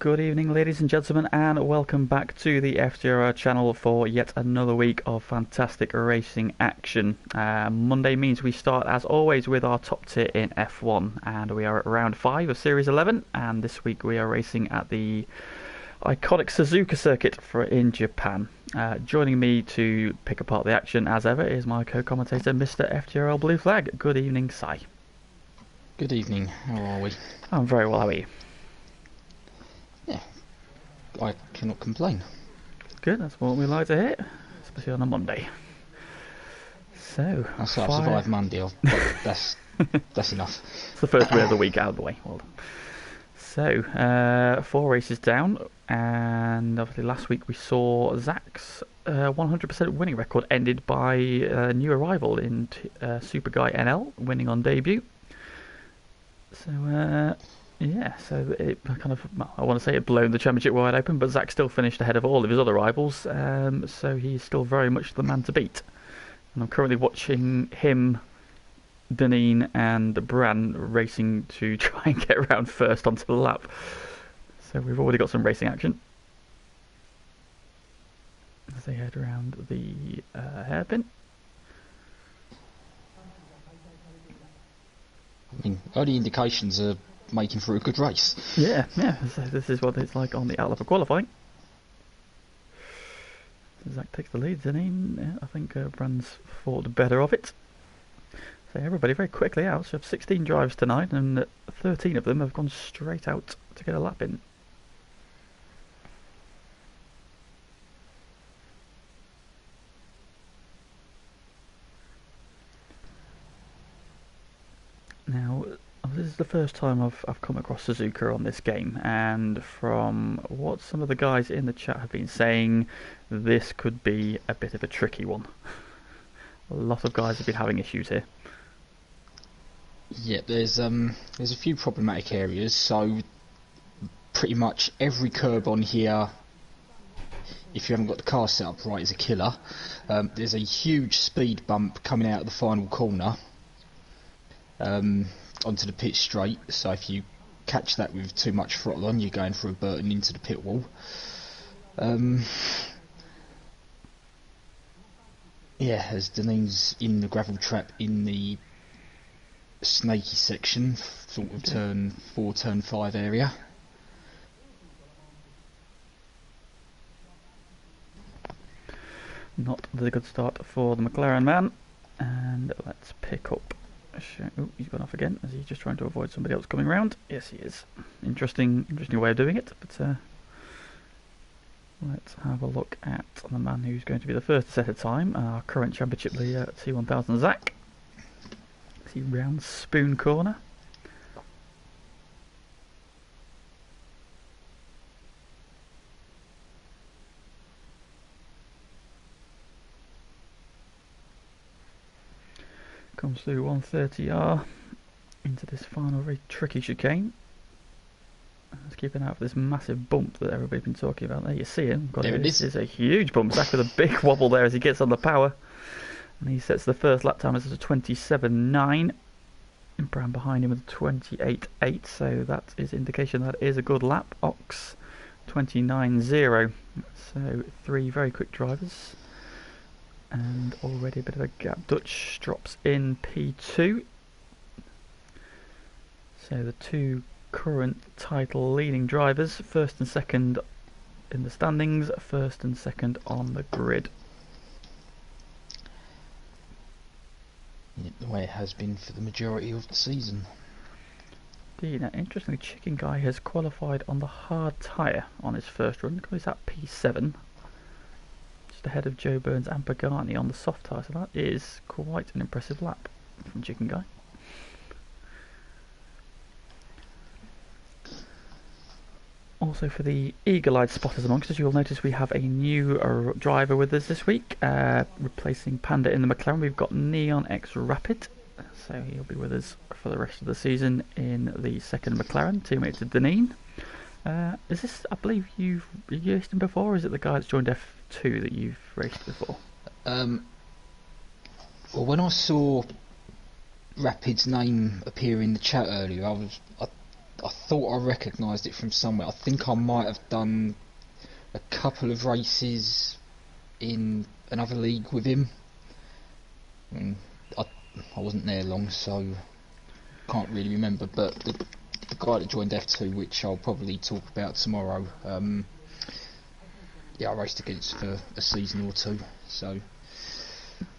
Good evening, ladies and gentlemen, and welcome back to the FTRL channel for yet another week of fantastic racing action. Monday means we start, as always, with our top tier in F1, and we are at round 5 of Series 11, and this week we are racing at the iconic Suzuka circuit in Japan. Joining me to pick apart the action, as ever, is my co-commentator, Mr. FTRL Blue Flag. Good evening, Si. Good evening, how are we? I'm very well, how are you? Yeah, I cannot complain. Good, that's what we like to hear, especially on a Monday. So, I've survived Monday, that's enough. It's the first win of the week out of the way. Well done. So, 4 races down, and obviously last week we saw Zach's 100% winning record ended by a new arrival in Super Guy NL, winning on debut. So, yeah, so it kind of, I want to say it blown the championship wide open, but Zach still finished ahead of all of his other rivals, so he's still very much the man to beat. And I'm currently watching him, Deneen and Bran racing to try and get around first onto the lap. So we've already got some racing action as they head around the hairpin. I mean, early indications are making for a good race. Yeah, so this is what it's like on the outlet for qualifying. Zach takes the lead, Deneen. Yeah, I think Bran's thought better of it. So everybody very quickly out. So we have 16 drives tonight, and 13 of them have gone straight out to get a lap in. Now, this is the first time I've come across Suzuka on this game, and from what some of the guys in the chat have been saying, this could be a bit of a tricky one. A lot of guys have been having issues here. Yeah, there's a few problematic areas. So pretty much every curb on here, if you haven't got the car set up right, is a killer. There's a huge speed bump coming out of the final corner onto the pit straight. So if you catch that with too much throttle on, you're going through a Burton into the pit wall. Yeah, as Deneen's in the gravel trap in the snaky section, sort of turn 4, turn 5 area. Not the good start for the McLaren man, and let's pick up. Oh, he's gone off again. Is he just trying to avoid somebody else coming round? Yes, he is. Interesting way of doing it. But let's have a look at the man who's going to be the first to set a time. Our current championship leader, T1000 Zach. Is he round Spoon Corner? Comes through 130R into this final very tricky chicane. Let's keep an eye out for this massive bump that everybody's been talking about. There you see him. There it is. It's a huge bump. Zach with a big wobble there as he gets on the power. And he sets the first lap time as a 27.9. And Bran behind him with a 28.8. So that is indication that is a good lap. Ox 29.0. So 3 very quick drivers. And already a bit of a gap. Dutch drops in P2. So the 2 current title leading drivers, first and second in the standings, first and second on the grid. Yeah, the way it has been for the majority of the season. Indeed. Now, interestingly, Chicken Guy has qualified on the hard tyre on his first run. He's at P7. Ahead of Joe Burns and Pagani on the soft tyre, so that is quite an impressive lap from Chicken Guy. Also for the eagle-eyed spotters amongst us, you'll notice we have a new driver with us this week, replacing Panda in the McLaren. We've got Neon X Rapid, so he'll be with us for the rest of the season in the second McLaren, teammate to Deneen. Is this, I believe you've raced him before, or is it the guy that's joined F2 that you've raced before? Well, when I saw Rapid's name appear in the chat earlier, I thought I recognised it from somewhere. I think I might have done a couple of races in another league with him. I, I wasn't there long, so can't really remember. But the guy that joined F2, which I'll probably talk about tomorrow, yeah, I raced against for a season or two. So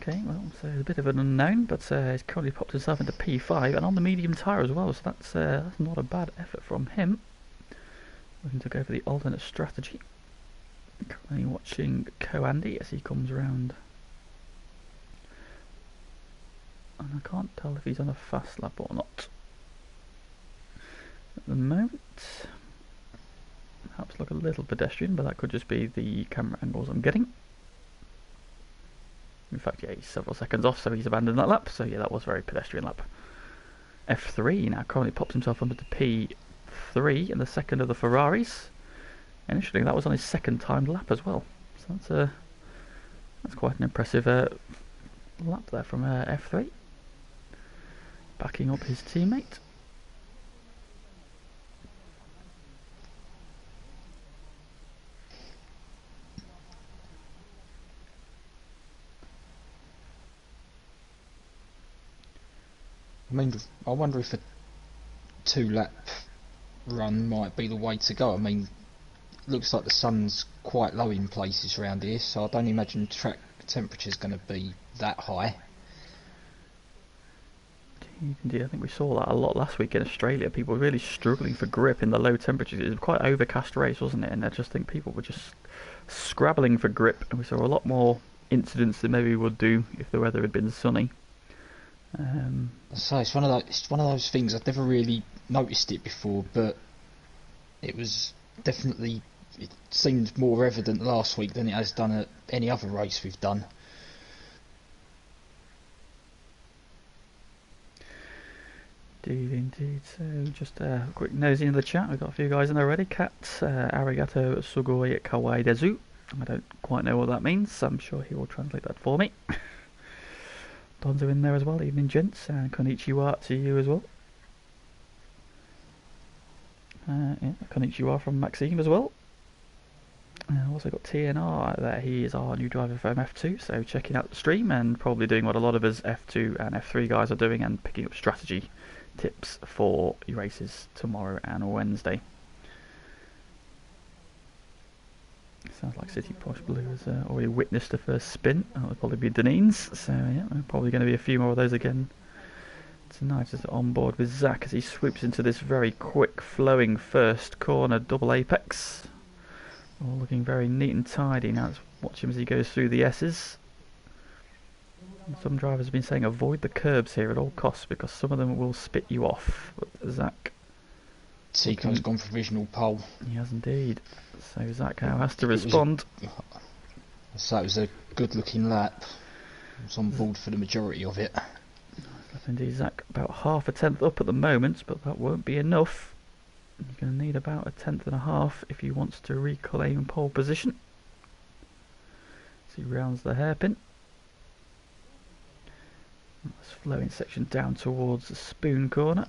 Okay, well, so a bit of an unknown, but he's currently popped himself into P5 and on the medium tyre as well, so that's not a bad effort from him. Looking to go for the alternate strategy. Currently watching Co-Andy as he comes around. And I can't tell if he's on a fast lap or not. At the moment, perhaps look a little pedestrian, but that could just be the camera angles I'm getting. In fact, yeah, he's several seconds off, so he's abandoned that lap. So yeah, that was a very pedestrian lap. F3 now currently pops himself up into P3 in the second of the Ferraris. Initially, that was on his second timed lap as well. So that's quite an impressive lap there from F3. Backing up his teammate. I mean, I wonder if a 2-lap run might be the way to go. I mean, looks like the sun's quite low in places around here, so I don't imagine track temperature's going to be that high. Indeed, I think we saw that a lot last week in Australia. People were really struggling for grip in the low temperatures. It was quite an overcast race, wasn't it? And I just think people were just scrabbling for grip. And we saw a lot more incidents than maybe we would do if the weather had been sunny. So it's one of those things. I've never really noticed it before, but it was definitely. It seemed more evident last week than it has done at any other race we've done. Indeed. So just a quick nosy into the chat. We've got a few guys in there already. Kat, arigato sugoi kawaii desu. I don't quite know what that means. I'm sure he will translate that for me. Don's in there as well. Evening, gents. And konnichiwa to you as well. Yeah, konnichiwa from Maxime as well. Also got TNR there. He is our new driver for MF2, so checking out the stream and probably doing what a lot of us F2 and F3 guys are doing and picking up strategy tips for your races tomorrow and Wednesday. Sounds like City Posh Blue has already witnessed the first spin. That'll probably be Deneen's, so yeah, probably going to be a few more of those again tonight. Just on board with Zach as he swoops into this very quick flowing first corner double apex. All looking very neat and tidy. Now let's watch him as he goes through the S's. Some drivers have been saying avoid the curbs here at all costs because some of them will spit you off. But Zach, Tico's gone for provisional pole. He has indeed. So Zach now has to respond. So it was a good looking lap. I was on board for the majority of it. Indeed, Zach about half a tenth up at the moment, but that won't be enough. You're going to need about a tenth and a half if he wants to reclaim pole position. So he rounds the hairpin. This flowing section down towards the spoon corner.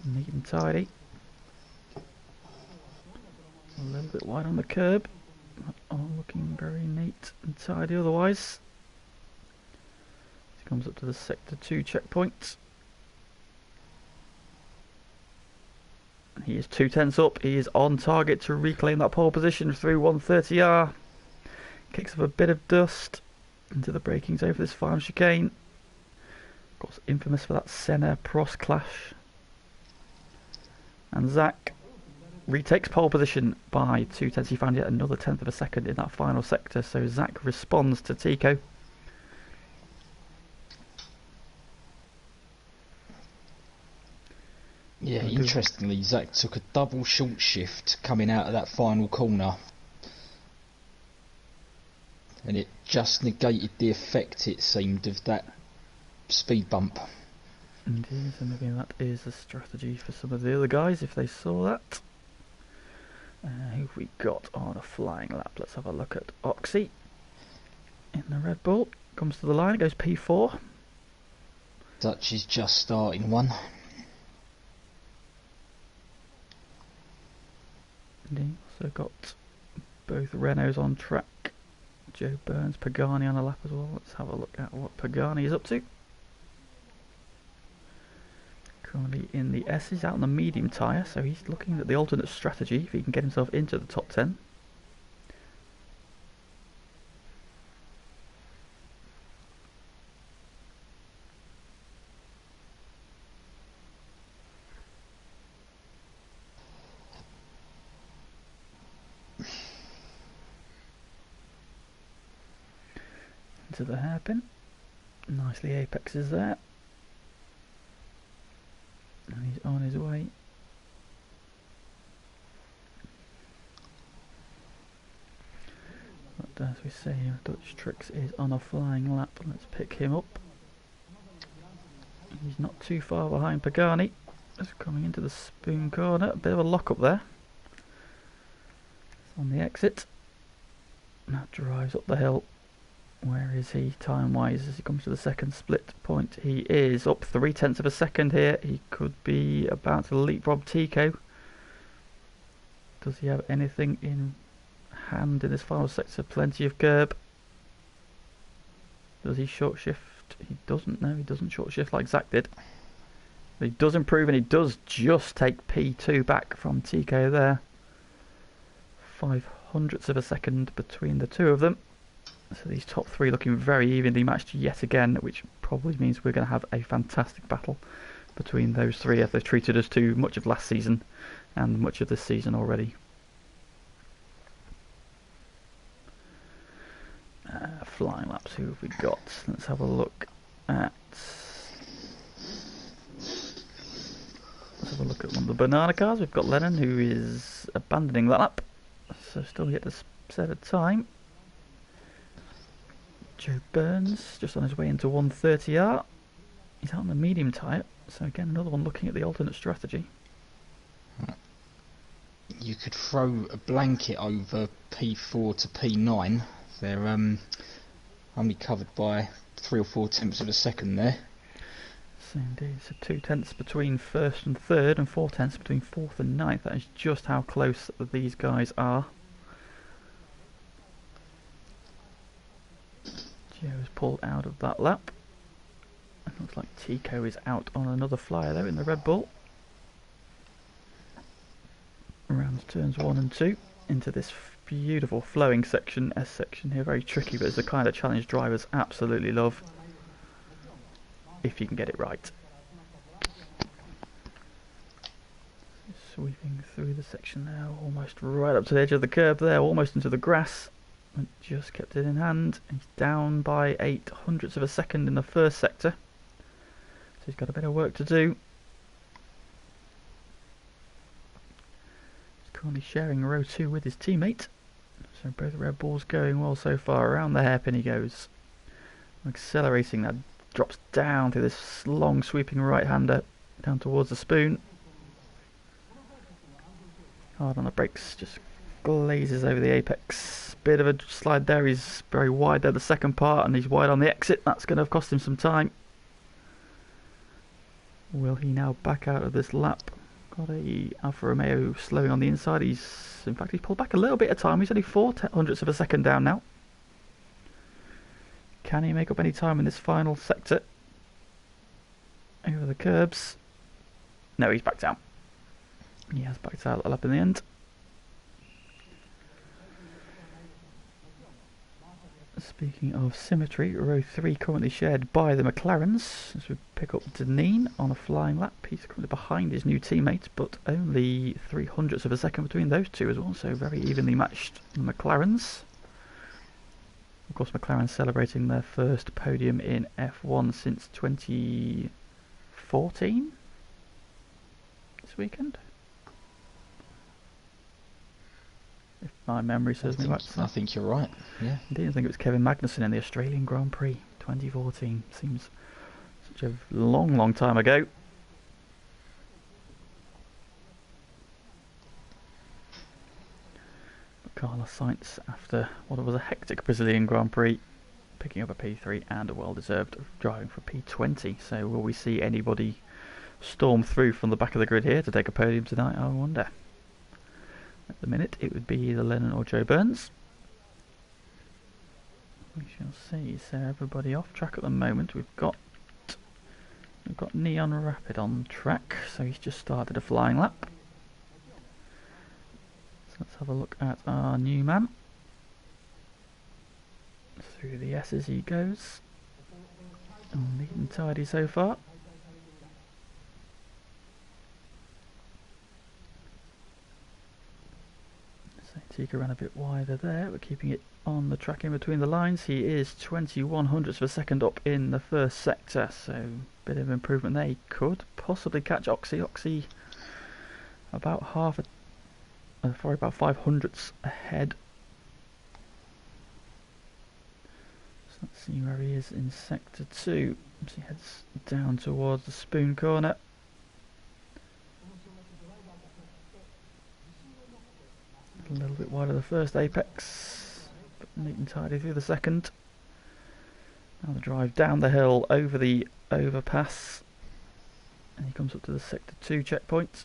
Neat and tidy. A little bit wide on the curb. All looking very neat and tidy otherwise. He comes up to the sector 2 checkpoint. He is 2/10 up. He is on target to reclaim that pole position through 130R. Kicks up a bit of dust into the braking zone for this final chicane. Of course, infamous for that Senna-Prost clash. And Zach retakes pole position by 2/10. He found yet another tenth of a second in that final sector. So Zach responds to Tico. Yeah, interestingly, Zach took a double short shift coming out of that final corner. And it just negated the effect, it seemed, of that speed bump. Indeed, so maybe that is a strategy for some of the other guys if they saw that. Who have we got on a flying lap? Let's have a look at Oxy in the Red Bull. Comes to the line, goes P4. Dutch is just starting one. Indeed. Also got both Renaults on track. Joe Burns, Pagani on a lap as well. Let's have a look at what Pagani is up to. Currently in the S's, out on the medium tyre, so he's looking at the alternate strategy if he can get himself into the top 10. Into the hairpin. Nicely apexes there. And he's on his way. But as we say, Dutch Tricks is on a flying lap. Let's pick him up. He's not too far behind Pagani. Just coming into the spoon corner. A bit of a lock up there. It's on the exit. Now drives up the hill. Where is he time-wise as he comes to the second split point? He is up 0.3 of a second here. He could be about to leapfrog Tico. Does he have anything in hand in this final sector? Plenty of curb. Does he short shift? He doesn't. No, he doesn't short shift like Zach did. But he does improve, and he does just take P2 back from Tico there. 0.05 of a second between the two of them. So these top three looking very evenly matched yet again, which probably means we're going to have a fantastic battle between those three, as they've treated us to much of last season and much of this season already. Flying laps, who have we got? Let's have a look at... Let's have a look at one of the banana cars. We've got Lennon, who is abandoning that lap, so still yet to set a time. Joe Burns, just on his way into 130R. He's out on the medium tyre, so again another one looking at the alternate strategy. You could throw a blanket over P4 to P9. They're only covered by 3 or 4 tenths of a second there. So indeed, so 2 tenths between first and third, and 4 tenths between fourth and ninth. That is just how close these guys are. Joe's pulled out of that lap. It looks like Tico is out on another flyer though in the Red Bull. Around turns 1 and 2 into this beautiful flowing section, S section here, very tricky, but it's the kind of challenge drivers absolutely love if you can get it right. Sweeping through the section now, almost right up to the edge of the curb there, almost into the grass. And just kept it in hand. He's down by 0.08 of a second in the first sector, so he's got a bit of work to do. He's currently sharing row 2 with his teammate, so both Red Bulls going well so far. Around the hairpin he goes, accelerating. That drops down through this long sweeping right-hander down towards the spoon. Hard on the brakes, just glazes over the apex. Bit of a slide there. He's very wide there the second part, and he's wide on the exit. That's going to have cost him some time. Will he now back out of this lap? Got a Alfa Romeo slowing on the inside. In fact, he's pulled back a little bit of time. He's only 0.04 of a second down now. Can he make up any time in this final sector? Over the curbs. No, he's backed out. He has backed out of the lap in the end. Speaking of symmetry, row 3 currently shared by the McLarens as we pick up Deneen on a flying lap. He's currently behind his new teammate, but only 0.03 of a second between those two as well, so very evenly matched McLarens. Of course, McLaren celebrating their first podium in F1 since 2014 this weekend, if my memory serves me right. I think you're right, yeah. Indeed, I think it was Kevin Magnussen in the Australian Grand Prix 2014. Seems such a long time ago. But Carlos Sainz, after what was a hectic Brazilian Grand Prix, picking up a P3 and a well-deserved driving for P20. So will we see anybody storm through from the back of the grid here to take a podium tonight? I wonder. the minute, it would be either Lennon or Joe Burns. We shall see. So everybody off track at the moment. We've got Neon Rapid on track, so he's just started a flying lap. So let's have a look at our new man. Through the S's he goes. Oh, neat and tidy so far. So Tika ran a bit wider there. We're keeping it on the track in between the lines. He is 21 hundredths of a second up in the first sector, so bit of improvement there. He could possibly catch Oxy. Oxy about about 5 hundredths ahead. So let's see where he is in sector 2. As he heads down towards the spoon corner. A little bit wide of the first apex, but neat and tidy through the second. Now the drive down the hill over the overpass, and he comes up to the sector 2 checkpoint.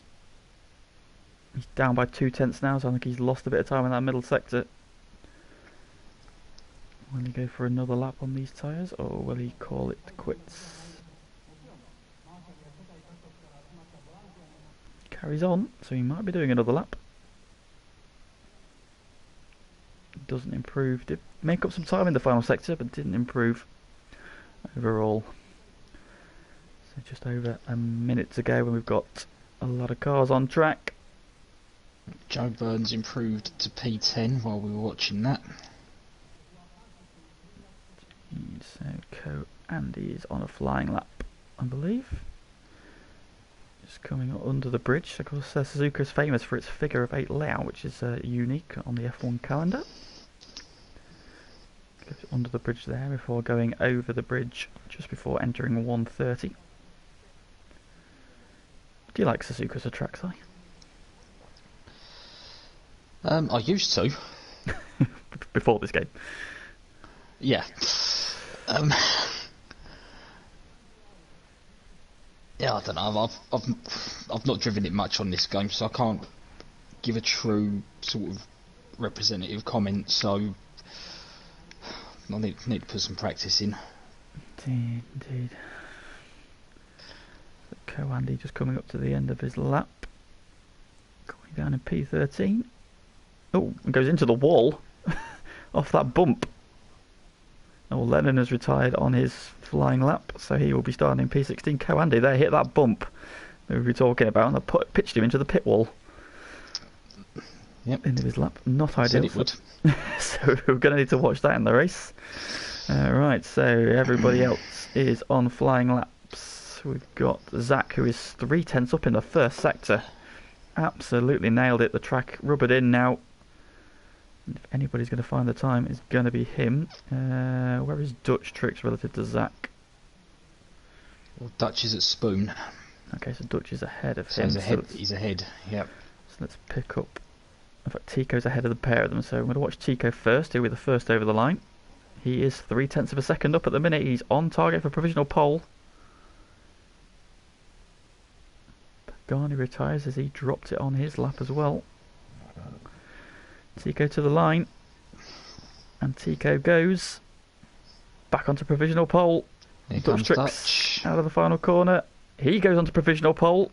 He's down by 2/10 now, so I think he's lost a bit of time in that middle sector. Will he go for another lap on these tyres, or will he call it quits? Carries on, so he might be doing another lap. Doesn't improve. Did make up some time in the final sector, but didn't improve overall. So just over a minute to go when we've got a lot of cars on track. Joe Burns improved to P10 while we were watching that. So Andy is on a flying lap, I believe. Just coming up under the bridge. Of course, Suzuka is famous for its figure of 8 layout, which is unique on the F1 calendar. Goes under the bridge there before going over the bridge just before entering 130. Do you like Suzuka as a track, Si? I used to. Before this game? Yeah. Yeah, I don't know. I've not driven it much on this game, so I can't give a true sort of representative comment. So I need to put some practice in. Indeed. So Andy just coming up to the end of his lap, going down in P13. Oh, and goes into the wall off that bump. Oh, Lennon has retired on his flying lap, so he will be starting in P16. Coandy there hit that bump we were talking about, and they pitched him into the pit wall. Yep. End of his lap. Not ideal. Said it would. So we're going to need to watch that in the race. Right, so everybody else is on flying laps. We've got Zach, who is 3/10 up in the first sector. Absolutely nailed it. The track rubbered in now. If anybody's going to find the time, it's going to be him. Where is Dutch Tricks relative to Zach? Well, Dutch is at Spoon. Okay, so Dutch is ahead of So him. he's ahead, yep. So let's pick up. In fact, Tico's ahead of the pair of them, so I'm going to watch Tico first. He'll be the first over the line. He is 3/10 of a second up at the minute. He's on target for provisional pole. Pagani retires as he dropped it on his lap as well. Tico to the line, and Tico goes back onto provisional pole. Here Dutch comes Tricks Dutch. out of the final corner. He goes onto provisional pole.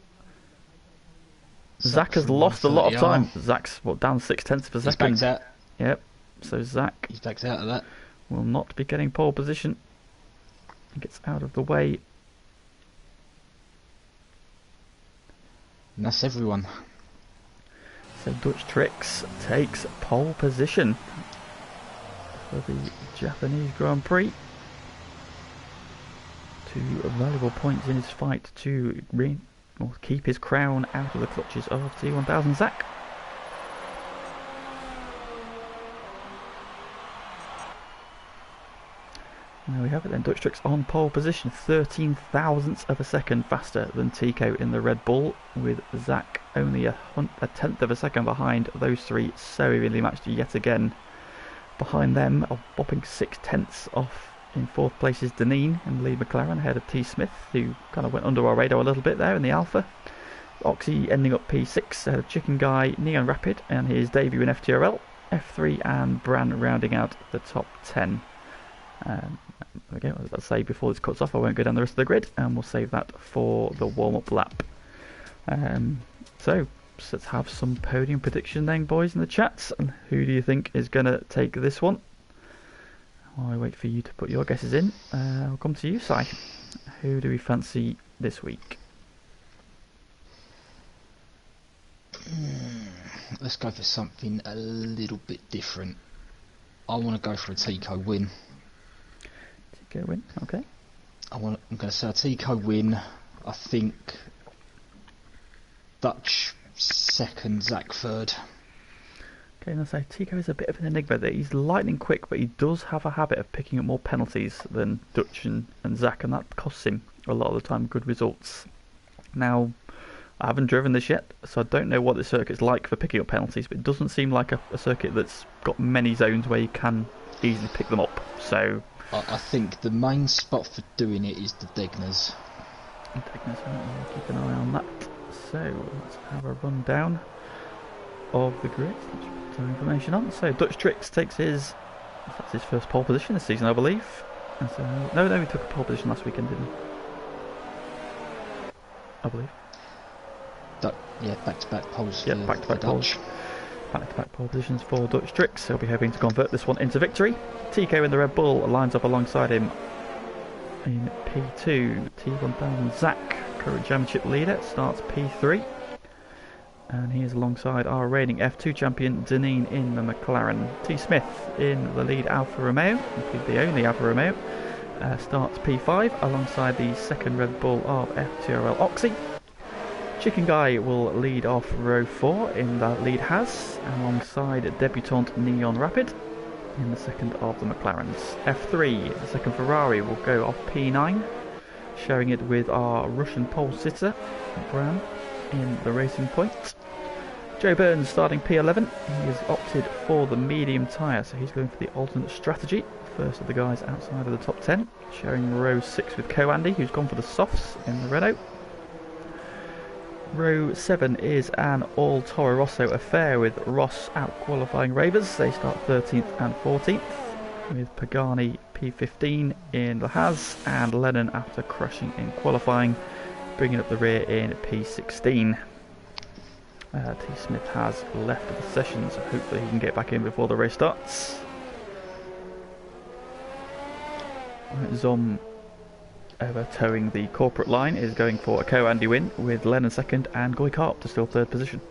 Zach has lost a lot of time. Zach's down 6/10 of a second. He's backed out. Yep. So Zach He's backed out of that. will not be getting pole position. He gets out of the way. And that's everyone. So Dutch Tricks takes pole position for the Japanese Grand Prix. 2 valuable points in his fight to keep his crown out of the clutches of T1000 Zach. There we have it then. Dutch Tricks on pole position, 13 thousandths of a second faster than Tico in the Red Bull, with Zach only a tenth of a second behind those three. So evenly matched yet again. Behind them, a whopping 6/10 off in 4th place is Deneen in the lead McLaren, ahead of T Smith, who kind of went under our radar a little bit there in the Alpha. Oxy ending up P6 ahead of Chicken Guy, Neon Rapid, and his debut in FTRL, F3 and Bran rounding out the top 10. Okay, let's say before this cuts off, I won't go down the rest of the grid, and we'll save that for the warm-up lap. So let's have some podium prediction then, boys, in the chats. And who do you think is going to take this one? While I wait for you to put your guesses in, I'll come to you, Si. Who do we fancy this week? Let's go for something a little bit different. I want to go for a Tico win. Tico win, okay. I'm going to say a Tico win. I think Dutch second, Zach third. Okay, and I say Tico is a bit of an enigma there. He's lightning quick, but he does have a habit of picking up more penalties than Dutch and Zach, and that costs him a lot of the time good results. Now, I haven't driven this yet, so I don't know what the circuit's like for picking up penalties, but it doesn't seem like a circuit that's got many zones where you can easily pick them up. So I think the main spot for doing it is the Degners. I'll keep an eye on that. So let's have a rundown of the grid. Let's put some information on. So Dutch Tricks takes that's his first pole position this season, I believe. And so, no, he took a pole position last weekend, didn't he? I believe. Yeah, back-to-back poles. Yeah, back-to-back poles. Back-to-back pole positions for Dutch Tricks. He'll be hoping to convert this one into victory. Tico in the Red Bull lines up alongside him in P2. T1000 Zach, current championship leader, starts P3. And he is alongside our reigning F2 champion, Deneen, in the McLaren. T Smith in the lead Alfa Romeo, the only Alfa Romeo, starts P5 alongside the second Red Bull of FTRL Oxy. Chicken Guy will lead off row 4 in the lead Has, alongside debutant Neon Rapid in the second of the McLarens. F3, the second Ferrari, will go off P9, sharing it with our Russian pole sitter, Bran, in the Racing Point. Joe Burns starting P11. He has opted for the medium tyre, so he's going for the alternate strategy. First of the guys outside of the top 10, sharing row 6 with Co-Andy, who's gone for the softs in the Renault. Row 7 is an all Toro Rosso affair with Ross out-qualifying Ravers. They start 13th and 14th, with Pagani P15 in the Has, and Lennon, after crashing in qualifying, bringing up the rear in P16. T Smith has left the session, so hopefully he can get back in before the race starts. Zom, over towing the corporate line, is going for a Co-Andy win, with Lennon second and Goy Karp to still third position.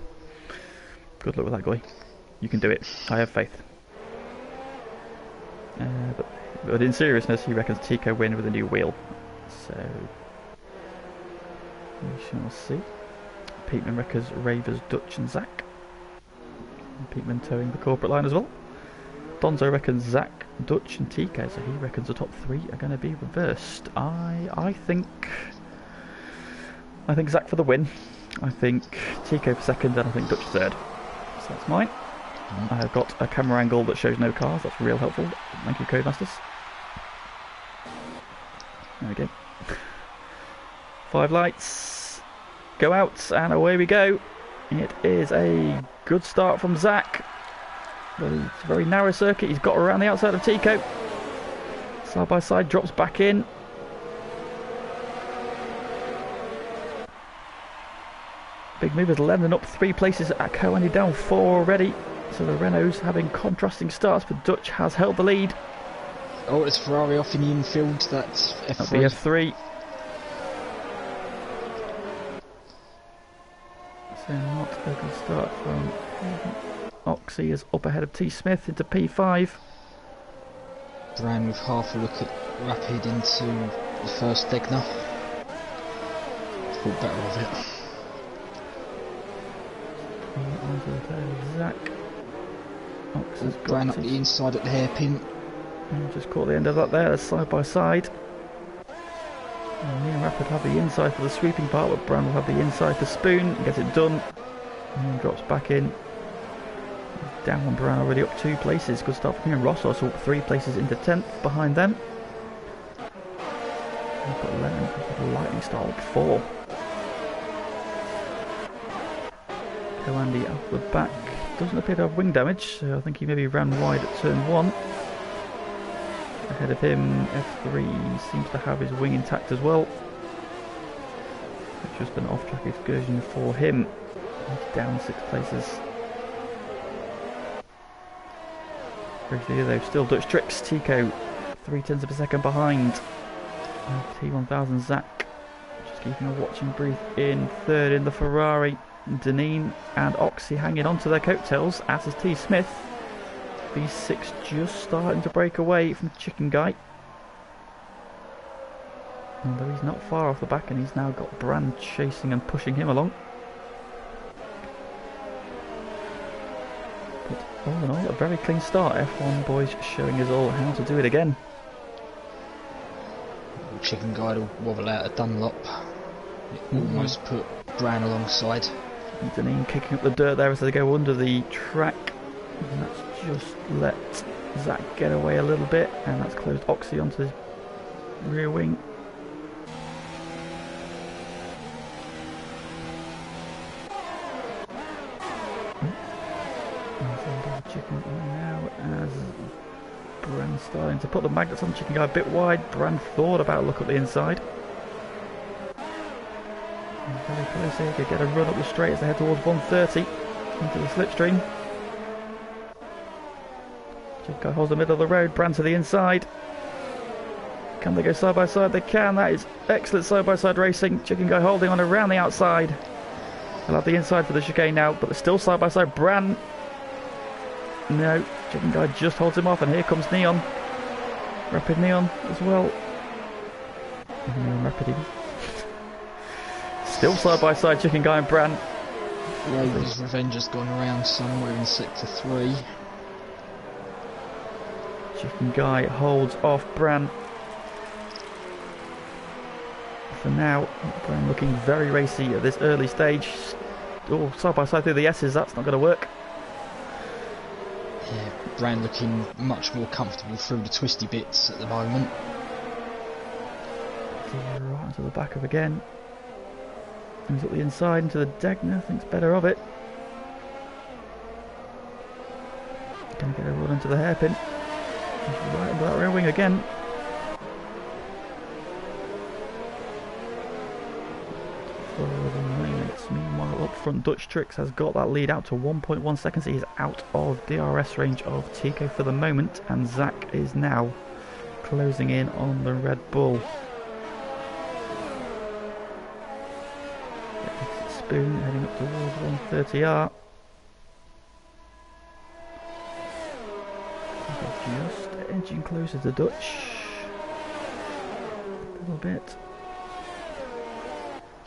Good luck with that, Goy. You can do it. I have faith. But in seriousness, he reckons Tico win with a new wheel. So we shall see. Peatman reckons Ravers, Dutch and Zach. And Peatman towing the corporate line as well. Donzo reckons Zach, Dutch and Tico, so he reckons the top 3 are going to be reversed. I think Zach for the win. I think Tico for second, and I think Dutch third. So that's mine. I've got a camera angle that shows no cars. That's real helpful. Thank you, Codemasters. There we go. 5 lights. Go out, and away we go. It is a good start from Zach. But it's a very narrow circuit. He's got around the outside of Tico. Side by side, drops back in. Big move as Lennon up 3 places at Co-Andy, down 4 already. So the Renaults having contrasting starts, but Dutch has held the lead. Oh, it's Ferrari off in the infield. That's F3. That'll be F3. So not a good start from Oxy is up ahead of T Smith into P5. Bran with half a look at Rapid into the first Degner. Thought better of it. Zach. Oxy's Bran got up the inside at the hairpin. Just caught the end of that there, side by side. And Neon Rapid have the inside for the sweeping part, but Bran will have the inside for Spoon and gets it done. And drops back in. Down on Bran already up 2 places. Good start from here. Ross also up 3 places into 10th behind them. We've got Lennon with a lightning start up 4. Tico Andy off the back. Doesn't appear to have wing damage, so I think he maybe ran wide at turn 1. Ahead of him, F3 seems to have his wing intact as well. It's just an off-track excursion for him. He's down 6 places. Though still Dutch tricks. Tico 0.3 of a second behind. And T1000 Zach just keeping a watching brief in 3rd in the Ferrari. Deneen and Oxy hanging on to their coattails, as is T Smith. V6 just starting to break away from Chicken Guy. Although he's not far off the back, and he's now got Brand chasing and pushing him along. But all in all, a very clean start. F1 boys showing us all how to do it again. Chicken Guy will wobble out of Dunlop. It almost put Bran alongside. Deneen kicking up the dirt there as they go under the track. And that's just let Zach get away a little bit, and that's closed Oxy onto his rear wing. Chicken now as Bran starting to put the magnets on Chicken Guy a bit wide. Bran thought about a look at the inside. Very close here, could get a run up the straight as they head towards 130 into the slipstream. Chicken Guy holds the middle of the road, Bran to the inside. Can they go side by side? They can. That is excellent side by side racing. Chicken Guy holding on around the outside. They'll have the inside for the chicane now, but they're still side by side. Bran. No, Chicken Guy just holds him off, and here comes Neon. Rapid Neon as well. Neon Rapid even. Still side by side, Chicken Guy and Bran. Rover's Revenge has gone around somewhere in Sector 3. Chicken Guy holds off Bran. For now, Bran looking very racy at this early stage. Oh, side by side through the S's, that's not going to work. Yeah, Bran looking much more comfortable through the twisty bits at the moment. Right onto the back of again. He's up the inside into the Degner, thinks better of it. Gonna get a run into the hairpin. He's right under that rear wing again. For the moment, meanwhile, up front, Dutch Tricks has got that lead out to 1.1 seconds. He is out of DRS range of Tico for the moment, and Zach is now closing in on the Red Bull. Spoon heading up towards 130R. Just edging closer to Dutch. A little bit.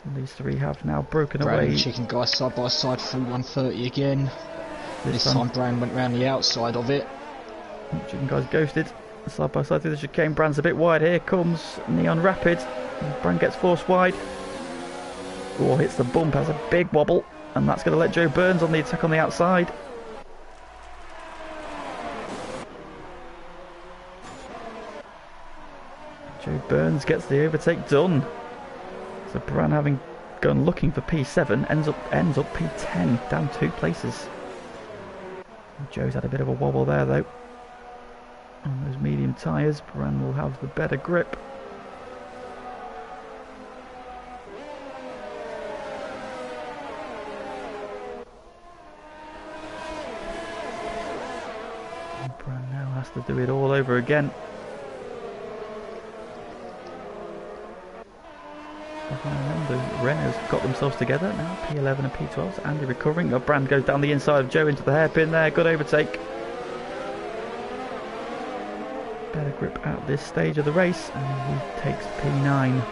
And these three have now broken away. And Chicken Guy side by side through 130 again. This time Bran went round the outside of it. Chicken Guy's ghosted. Side by side through the chicane. Bran's a bit wide. Here comes Neon Rapid. Bran gets forced wide. Oh, hits the bump, has a big wobble, and that's going to let Joe Burns on the attack on the outside. Joe Burns gets the overtake done. So Bran, having gone looking for P7, ends up P10, down 2 places. Joe's had a bit of a wobble there though. On those medium tyres, Bran will have the better grip. Bran now has to do it all over again. Behind them, the Renaults got themselves together now. P11 and P12. Andy recovering. Bran goes down the inside of Joe into the hairpin there. Good overtake. Better grip at this stage of the race, and he takes P9.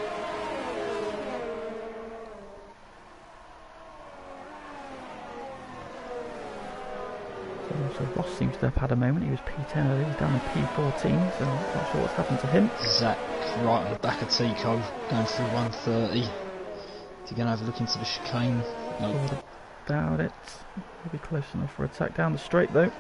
So Ross seems to have had a moment. He was P10 earlier, he's down to P14, so I'm not sure what's happened to him. Zach right on the back of Tico, going through 130. Is he going to have a look into the chicane? Nope. About it. He'll be close enough for attack down the straight though.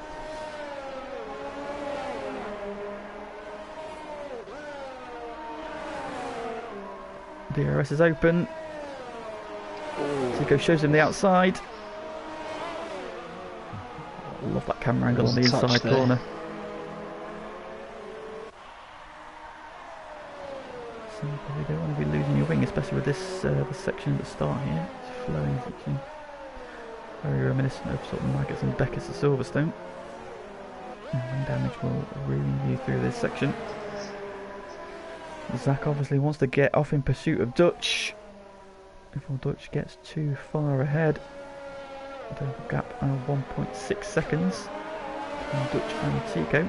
DRS is open. Tico shows him the outside. Love that camera angle on the There's a touch inside there. corner. So you probably don't want to be losing your wing, especially with this the section at the start here. It's flowing section. Very reminiscent of sort of Maggots and Beckett's at Silverstone. And wing damage will ruin you through this section. Zach obviously wants to get off in pursuit of Dutch before Dutch gets too far ahead. There's a gap of 1.6 seconds between Dutch and Tico.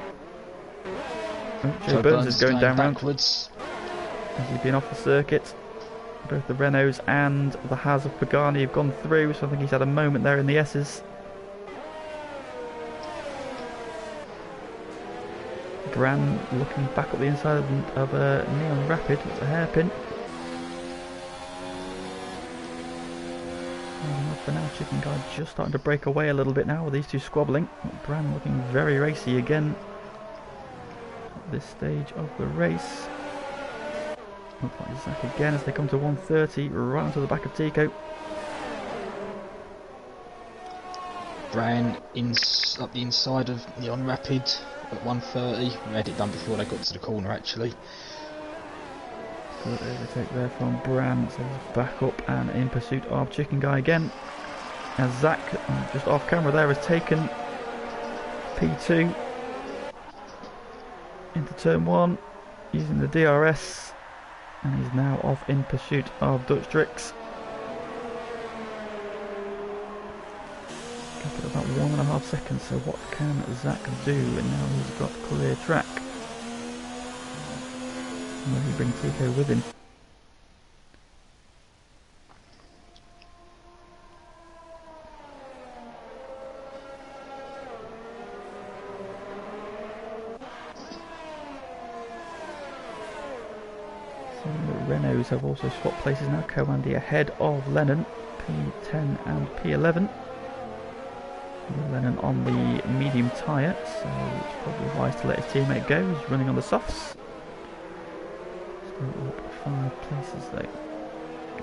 Oh, Joe Burns is going down backwards. As he's been off the circuit. Both the Renaults and the Haas of Pagani have gone through, so I think he's had a moment there in the S's. Bran looking back up the inside of Neon Rapid with a hairpin. For now, Chicken Guy just starting to break away a little bit now with these two squabbling. Bran looking very racy again at this stage of the race. Looks like Zach again as they come to 130, right onto the back of Tico. Bran up the inside of Neon Rapid at 130. We had it done before they got to the corner actually. Good overtake there from Bran, so he's back up and in pursuit of Chicken Guy again. As Zach, just off camera there, has taken P2 into turn 1 using the DRS, and he's now off in pursuit of Dutch Drix. Got about 1.5 seconds, so what can Zach do? And now he's got clear track. Will he bring Tico with him? So the Renaults have also swapped places now. Coandy ahead of Lennon, P10 and P11. Lennon on the medium tyre, so it's probably wise to let his teammate go. He's running on the softs. Still up 5 places though.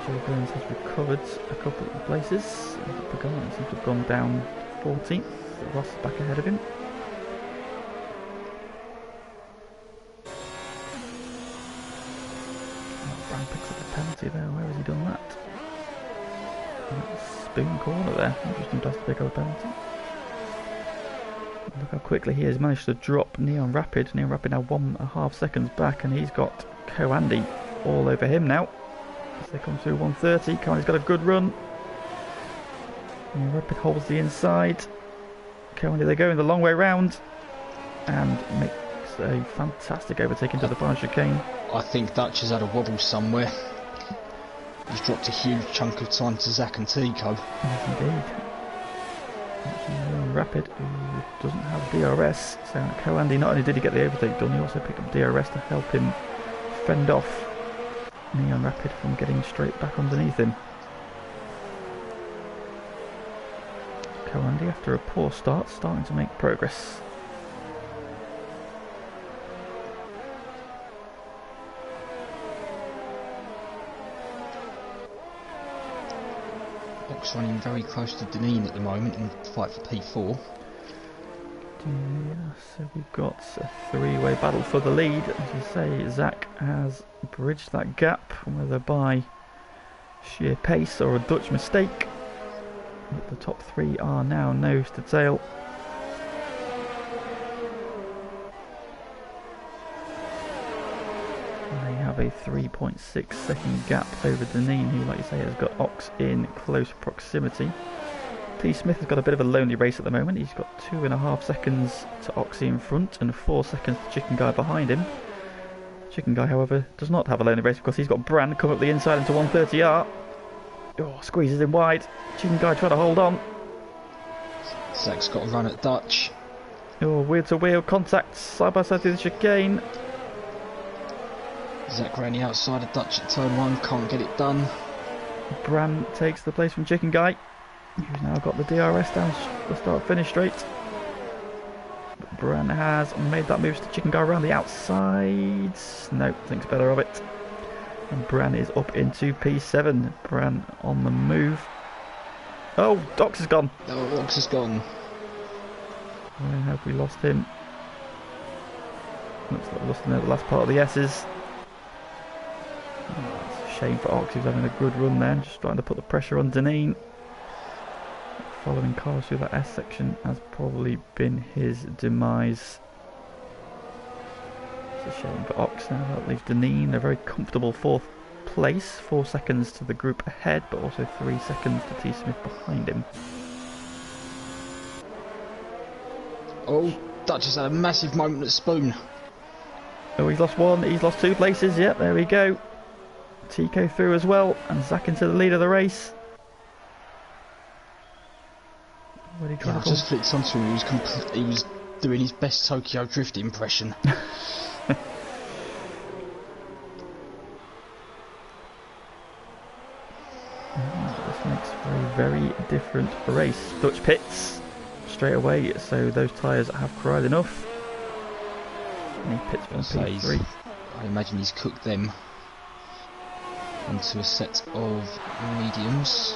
Joe Burns has recovered a couple of places. Pagani seems to have gone down 14th. Ross is back ahead of him. Brown picks up a penalty there. Where has he done that? Spoon corner there. Interesting place to pick up a penalty. Look how quickly he has managed to drop Neon Rapid. Neon Rapid now 1.5 seconds back, and he's got Coandy all over him now. As they come through 130, Coandy's got a good run. Neon Rapid holds the inside. Coandy, they go in the long way round and makes a fantastic overtake into the final chicane. I think Dutch has had a wobble somewhere. He's dropped a huge chunk of time to Zach and Tico. Yes, indeed. Rapid, who doesn't have DRS, so Coandy, not only did he get the overtake done, he also picked up DRS to help him fend off Neon Rapid from getting straight back underneath him. Coandy, after a poor start, starting to make progress. Ox running very close to Deneen at the moment in the fight for P4. Yeah, so we've got a 3-way battle for the lead. As you say, Zach has bridged that gap, whether by sheer pace or a Dutch mistake. But the top 3 are now nose to tail. They have a 3.6 second gap over Deneen, who, like you say, has got Ox in close proximity. T. Smith has got a bit of a lonely race at the moment. He's got 2.5 seconds to Oxy in front and 4 seconds to Chicken Guy behind him. Chicken Guy, however, does not have a lonely race because he's got Bran come up the inside into 130R. Oh, squeezes in wide. Chicken Guy trying to hold on. Zach's got a run at Dutch. Oh, wheel to wheel contact side by side through the chicane. Zach ran the outside of Dutch at turn 1, can't get it done. Bran takes the place from Chicken Guy, who's now got the DRS down the start finish straight. But Bran has made that move to Chicken Guy around the outside. No, thinks better of it. And Bran is up into P7. Bran on the move. Oh, Dox is gone. Oh, Ox is gone. Where have we lost him? Looks like we lost him at the last part of the S's. Oh, it's a shame for Ox, who's having a good run there, just trying to put the pressure on Deneen. Following cars through that S section has probably been his demise. It's a shame for Ox now. That leaves Deneen a very comfortable 4th place, 4 seconds to the group ahead, but also 3 seconds to T Smith behind him. Oh, Dutch has had a massive moment at Spoon. Oh, he's lost 1, he's lost 2 places. Yep, there we go. Tico through as well, and Zach into the lead of the race. Yeah, I just flicked onto him. He was doing his best Tokyo Drift impression. This makes for a very different race. Dutch pits straight away, so those tyres have cried enough. And he pits from P3. I imagine he's cooked them onto a set of mediums.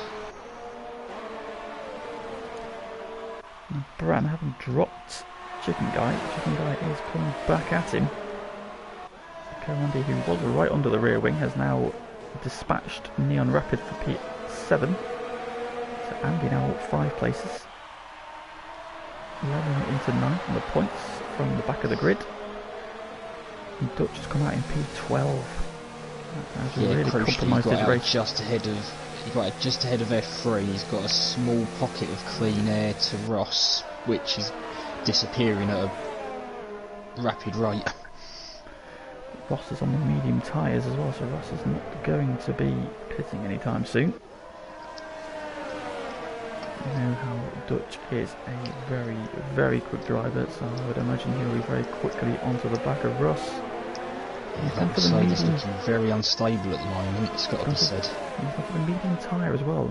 Bran having dropped Chicken Guy. Chicken Guy is coming back at him. Andy, who was right under the rear wing, has now dispatched Neon Rapid for P7. So Andy now up 5 places. 11 into 9th on the points from the back of the grid. And Dutch has come out in P12. That has really compromised his race. He got it just ahead of F3. He's got a small pocket of clean air to Ross, which is disappearing at a rapid rate. Ross is on the medium tyres as well, so Ross is not going to be pitting anytime soon. You know how Dutch is a very, very quick driver, so I would imagine he'll be very quickly onto the back of Ross. He's looking very unstable at the moment, it's got to be said. He's got the medium tyre as well.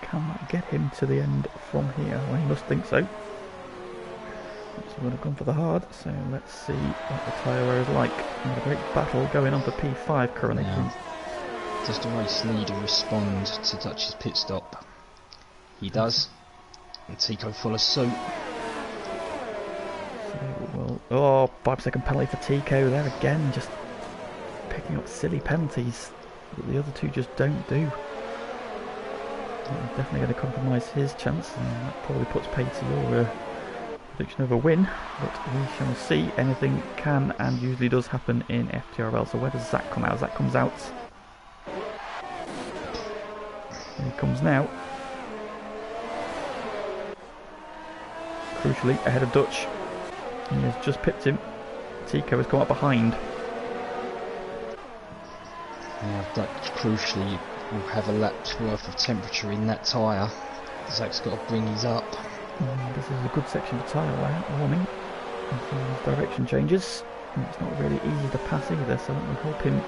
Can that get him to the end from here? Well, he must think so. So we're going to gone for the hard, so let's see what the tyre wear is like. We've got a great battle going on for P5 currently. Yeah. Does the race leader respond to Dutch's pit stop? He does, and Tico follows suit. Well, oh, 5-second penalty for Tico there again, just picking up silly penalties that the other two just don't do. Definitely going to compromise his chance, and that probably puts paid to your prediction of a win, but we shall see. Anything can and usually does happen in FTRL. So where does Zach come out? Zach comes out. Here he comes now. Crucially ahead of Dutch. He has just pipped him. Tico has come up behind. Yeah, Dutch crucially will have a lap's worth of temperature in that tyre. Zach's got to bring his up. This is a good section of tyre warning. Direction changes. And it's not really easy to pass either, so that will help him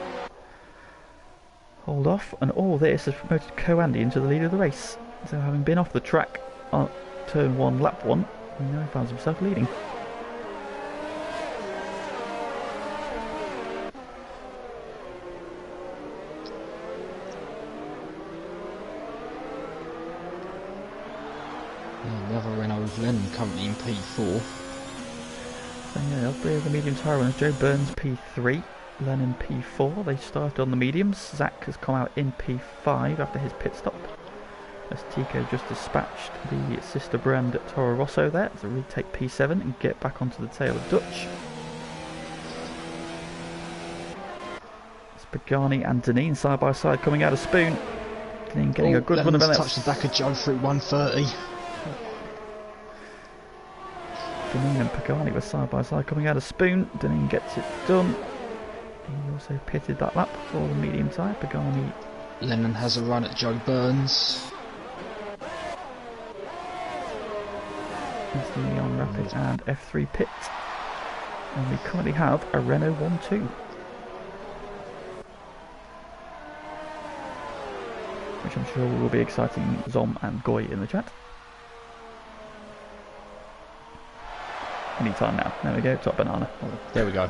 hold off. And all this has promoted Co-Andy into the lead of the race. So having been off the track on turn 1, lap 1, he now finds himself leading. Lennon currently in P4. So yeah, three of the medium tyre runners. Joe Burns P3, Lennon P4. They started on the mediums. Zach has come out in P5 after his pit stop. As Tico just dispatched the sister brand Toro Rosso there to retake P7 and get back onto the tail of Dutch. It's Pagani and Deneen side by side coming out of Spoon. Deneen getting a good run of touched the back of Joe through 130. Deneen and Pagani were side by side coming out of Spoon. Deneen gets it done. He also pitted that lap for the medium tyre. Pagani. Lennon has a run at Joe Burns. It's the Neon Rapid and F3 pit. And we currently have a Renault 1-2. Which I'm sure will be exciting Zom and Goy in the chat. Anytime now. There we go, top banana. There we go.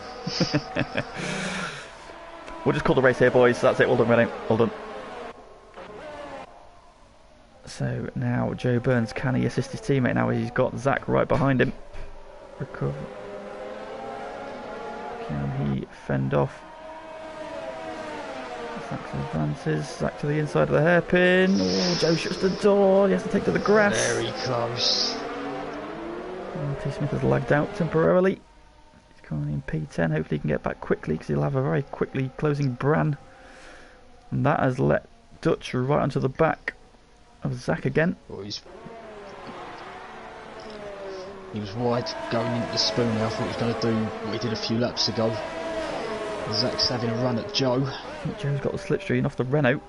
We'll just call the race here, boys. That's it, all done, Renault. All done. So now Joe Burns, can he assist his teammate now he's got Zach right behind him? Recover. Can he fend off? Zach advances. Zach to the inside of the hairpin. Oh, Joe shuts the door. He has to take to the grass. Very close. T. Smith has lagged out temporarily. He's currently in P10. Hopefully he can get back quickly because he'll have a very quickly closing Bran. And that has let Dutch right onto the back of Zach again. Oh, he was wide going into the spoon. I thought he was going to do what he did a few laps ago. Zach's having a run at Joe. Joe's got the slipstream off the Renault.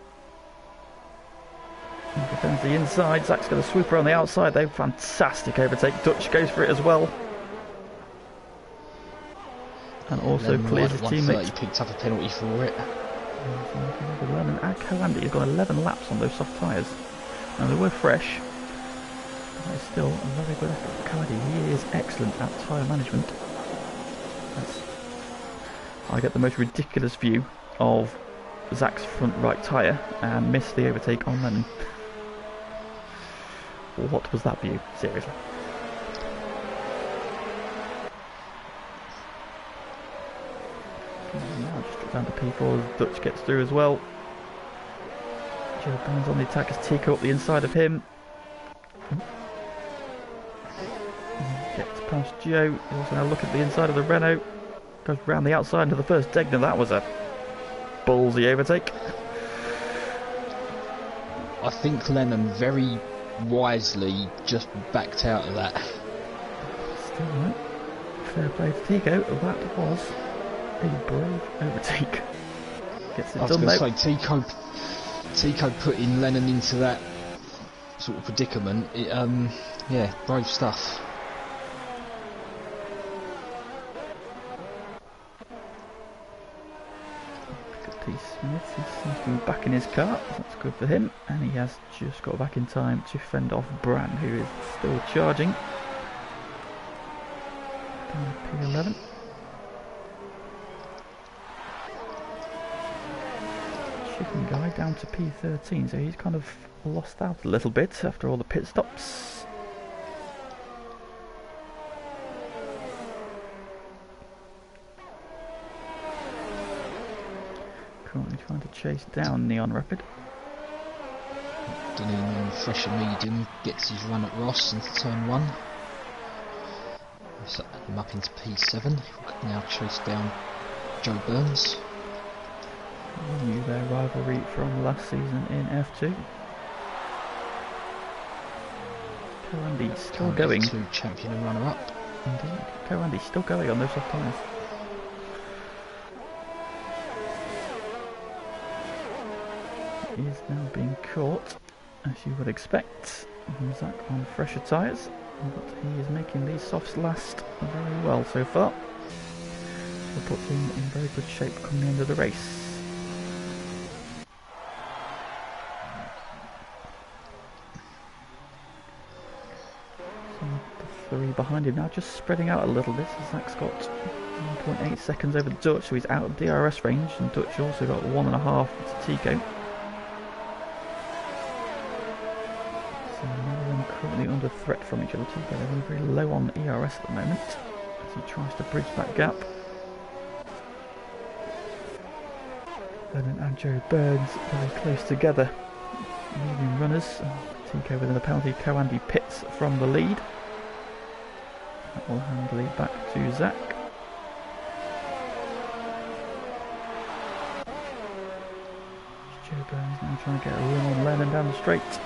He defends the inside. Zach's got a swoop around the outside though. Fantastic overtake. Dutch goes for it as well. And also clears his teammate. He picked up a penalty for it. And Coandy has got 11 laps on those soft tyres. Now they were fresh. But it's still a very good effort for Coandy. He is excellent at tyre management. I get the most ridiculous view of Zach's front right tyre and miss the overtake on Lennon. What was that view? Seriously. Now just down to P4 as Dutch gets through as well. Joe Burns on the attack as Tico up the inside of him. Gets past Joe. He's also now looking at the inside of the Renault. Goes round the outside into the first Degner. That was a ballsy overtake. I think Lennon very wisely just backed out of that. Still right. Fair play to Tico. That was a brave overtake. Gets it done though. I was going to say, Tico putting Lennon into that sort of predicament. Yeah, brave stuff. Smith, he seems to be back in his car, that's good for him, and he has just got back in time to fend off Bran, who is still charging. Down to P11. Chicken guy down to P13, so he's kind of lost out a little bit after all the pit stops. Currently trying to chase down Neon Rapid. Deneen on fresher medium gets his run at Ross into turn 1. Set him up into P7. He'll now chase down Joe Burns. Renew their rivalry from last season in F2. Coandy still going. F2 champion and runner up. Indeed. Coandy still going on those soft tyres. Is now being caught, as you would expect. Zach on fresher tyres, but he is making these softs last very well so far. Will put him in very good shape coming the end of the race. So the three behind him now just spreading out a little bit. Zach's got 1.8 seconds over Dutch, so he's out of DRS range, and Dutch also got 1.5 to Tico. Currently under threat from each other. They're very low on ERS at the moment as he tries to bridge that gap. Lennon and Joe Burns very close together. Leading runners. Tico within the penalty. Coandy pits from the lead. That will hand the lead back to Zach. Joe Burns now trying to get a run on Lennon down the straight.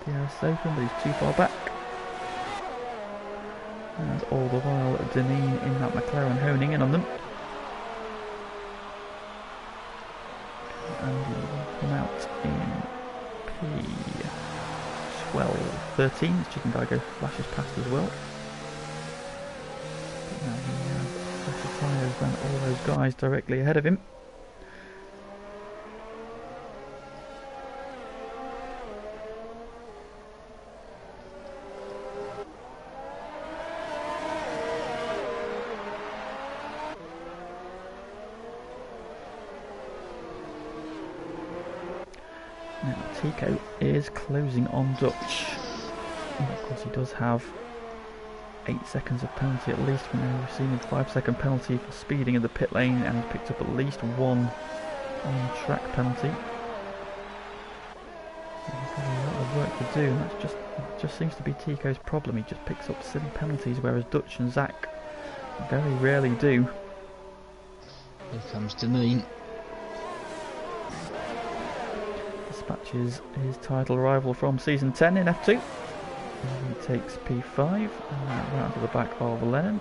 DRS open, but he's too far back. And all the while, Deneen in that McLaren honing in on them. And he will come out in P12, 13. His chicken guy flashes past as well. But now he has fresher tyres than all those guys directly ahead of him. Now Tico is closing on Dutch. And of course he does have 8 seconds of penalty at least. We're now receiving a 5-second penalty for speeding in the pit lane, and he's picked up at least one on-track penalty. So he's got a lot of work to do, and that just seems to be Tico's problem. He just picks up silly penalties, whereas Dutch and Zach very rarely do. Here comes Deneen. Dispatches his title rival from season 10 in F2. And he takes P5 right to the back of Lennon.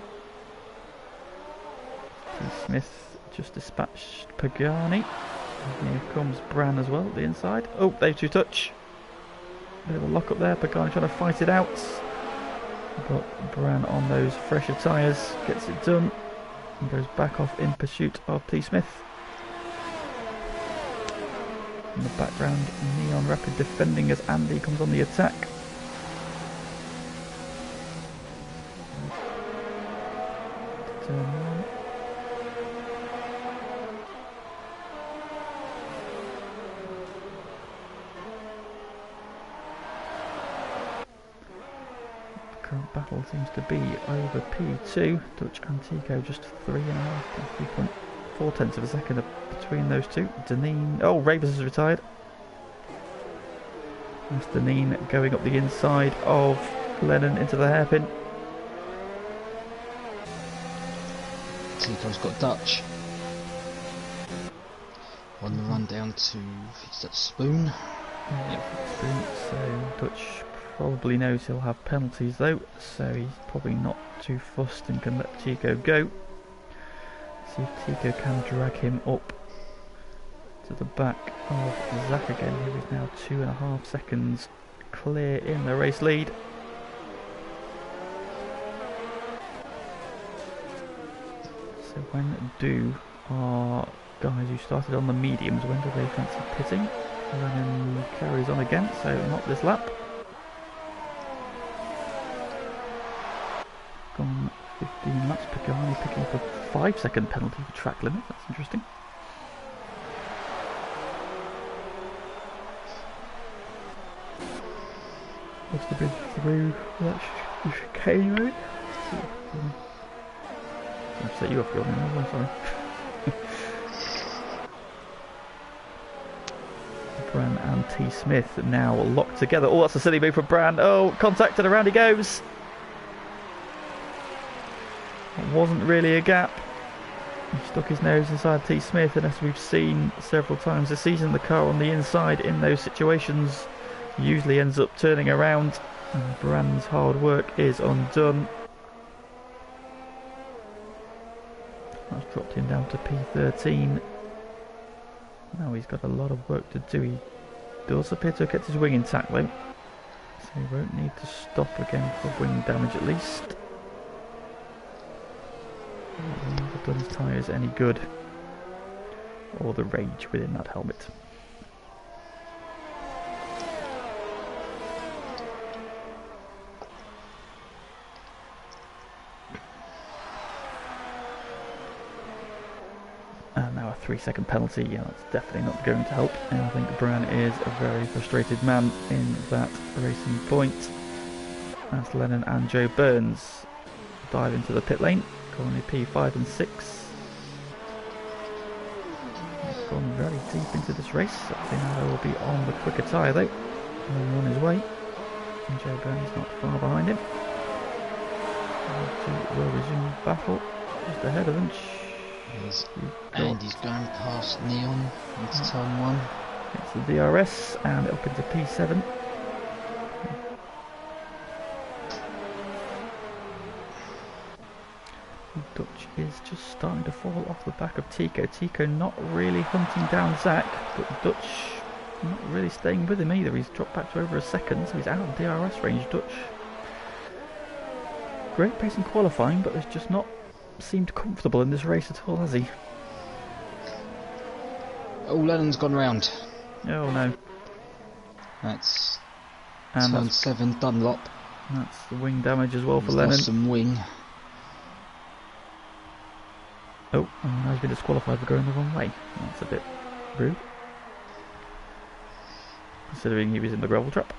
T. Smith just dispatched Pagani. And here comes Bran as well at the inside. Oh, they two touch. Bit of a lock up there. Pagani trying to fight it out. But Bran on those fresher tyres gets it done and goes back off in pursuit of T. Smith. In the background, Neon Rapid defending as Andy comes on the attack. Turn one. The current battle seems to be over P2. Dutch and Tico just 3.4 tenths of a second between those two. Deneen, oh, Ravers has retired. That's Deneen going up the inside of Lennon into the hairpin. Tico's got Dutch. On the run down to, is that Spoon? Yep. Spoon. So Dutch probably knows he'll have penalties though, so he's probably not too fussed and can let Tico go. See if Tico can drag him up to the back of Zach again, who is now 2.5 seconds clear in the race lead. So when do our guys who started on the mediums, when do they fancy pitting? Lennon carries on again, so not this lap. Gone 15 laps. Pagani picking up a 5-second penalty for track limit. That's interesting. Must have been through that chicane, maybe? I'll set you off, Gordon. I'm sorry. Bran and T. Smith now locked together. Oh, that's a silly move from Bran. Oh, contact and around he goes. It wasn't really a gap. He stuck his nose inside T. Smith, and as we've seen several times this season, the car on the inside in those situations usually ends up turning around, and Bran's hard work is undone. That's dropped him down to P13. Now he's got a lot of work to do. He does appear to have kept his wing intact though, so he won't need to stop again for wing damage at least. Not have done his tyres any good, or the rage within that helmet. And now a 3-second penalty. Yeah, that's definitely not going to help. And I think Bran is a very frustrated man in that racing point. As Lennon and Joe Burns dive into the pit lane, currently P5 and 6. He's gone very deep into this race. I think now will be on the quicker tyre though. And on his way. And Joe Burns not far behind him. Will resume battle just ahead of them. And he's going past Neon into turn 1. It's the DRS and up into P7. Dutch is just starting to fall off the back of Tico. Tico not really hunting down Zach, but Dutch not really staying with him either. He's dropped back to over a second, so he's out of DRS range. Dutch. Great pace in qualifying, but has just not seemed comfortable in this race at all, has he? Oh, Lennon's gone round. Oh no. That's and turn 7 Dunlop. That's the wing damage as well for He's Lennon. lost some wing. Oh, and now he's been disqualified for going the wrong way. That's a bit rude. considering he was in the gravel trap.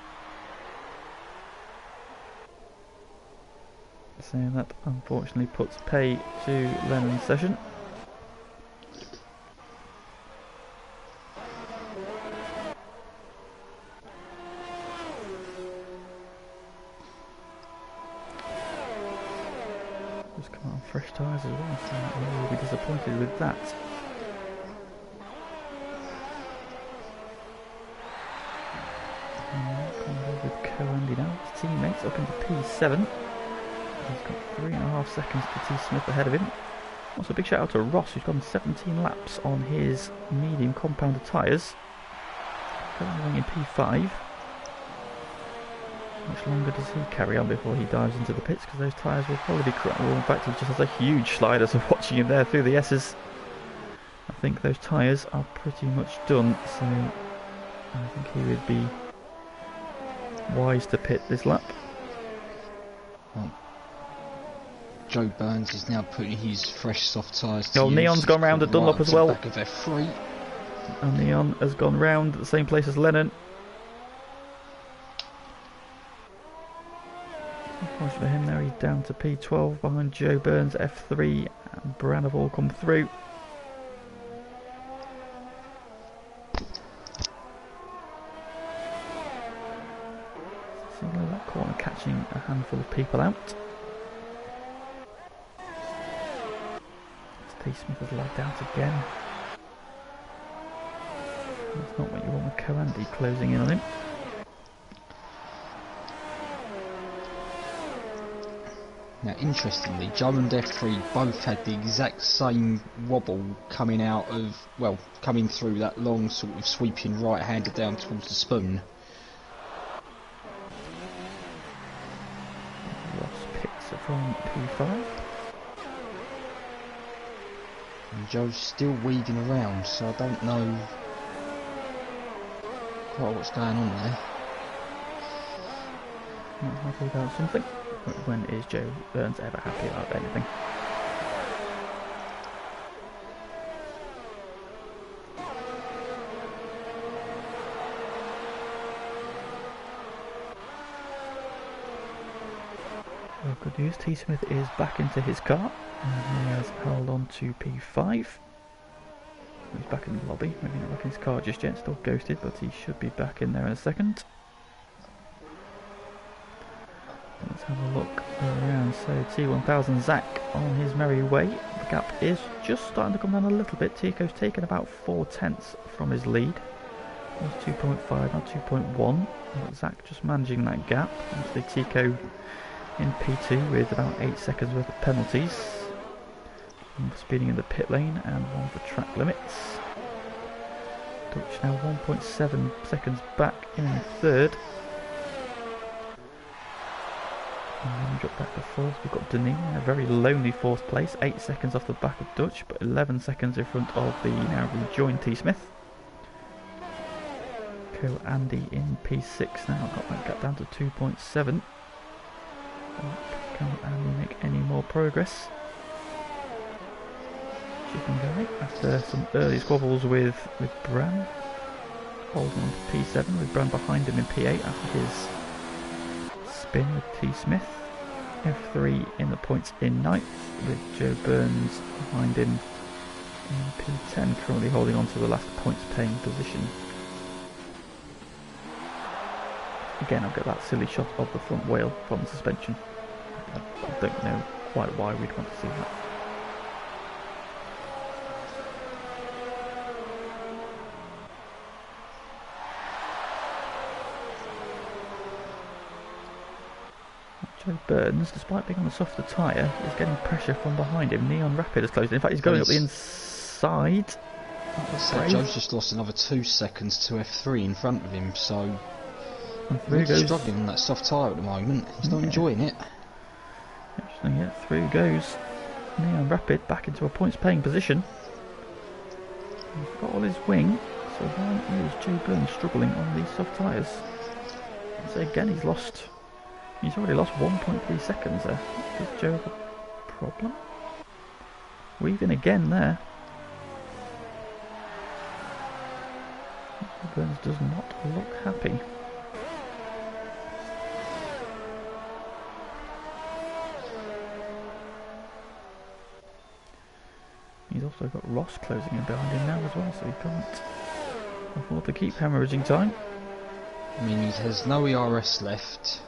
So that unfortunately puts pay to Lennon's session. Just come out on fresh tyres as well, so he will be disappointed with that. With Co-Andy now, his teammates up into P7. He's got 3.5 seconds to T Smith ahead of him. Also, a big shout out to Ross, who's gone 17 laps on his medium compounded tyres. Currently in P5. How much longer does he carry on before he dives into the pits? Because those tyres will probably be crap. Well, in fact, he just has a huge slider, so watching him there through the S's, I think those tyres are pretty much done. So I think he would be wise to pit this lap. Well, Joe Burns is now putting his fresh soft tyres to use. Neon's gone round at Dunlop as well. Back of F3. And Neon has gone round at the same place as Lennon. Unfortunately for him there, he's down to P12 behind Joe Burns, F3, and Bran have all come through. Single that corner catching a handful of people out. T Smith has lagged out again. That's not what you want with Co-Andy closing in on him. Now, interestingly, Joe and F3 both had the exact same wobble coming out of, well, coming through that long sort of sweeping right-hander down towards the spoon. Ross picks it from P5. And Joe's still weaving around, so I don't know quite what's going on there. Not happy about something. When is Joe Burns ever happy about anything? Well, good news, T Smith is back into his car and he has held on to P5. He's back in the lobby, maybe not back in his car just yet, still ghosted, but he should be back in there in a second. Let's have a look around. So T1000 Zach on his merry way. The gap is just starting to come down a little bit. Tico's taken about 4/10 from his lead. It was 2.5, now 2.1. Zach just managing that gap. Obviously Tico in P2 with about 8 seconds worth of penalties. One for speeding in the pit lane and one for track limits. Dutch now 1.7 seconds back in third. And then we drop back to fourth. We've got Denis in a very lonely fourth place, 8 seconds off the back of Dutch, but 11 seconds in front of the now rejoined T Smith. Co-Andy in P6 now, got that gap down to 2.7. Can Andy make any more progress? Chicken guy after some early squabbles with Bran, holding on to P7 with Bran behind him in P8 after his spin with T Smith. F3 in the points in 9th with Joe Burns behind him in P10, currently holding on to the last points paying position. Again, I'll get that silly shot of the front wheel from the suspension. I don't know quite why we'd want to see that. Joe Burns, despite being on the softer tyre, is getting pressure from behind him. Neon Rapid has closed in. In fact, he's going up the inside. So Joe's just lost another 2 seconds to F3 in front of him, so he's struggling on that soft tyre at the moment. He's not enjoying it. Interesting, yeah, through goes Neon Rapid back into a points paying position. He's got all his wing, so why is Joe Burns struggling on these soft tyres? So again, he's already lost 1.3 seconds there. Does Joe have a problem? Weaving again there. Burns does not look happy. He's also got Ross closing in behind him now as well, so he can't afford to keep hemorrhaging time. I mean, he has no ERS left.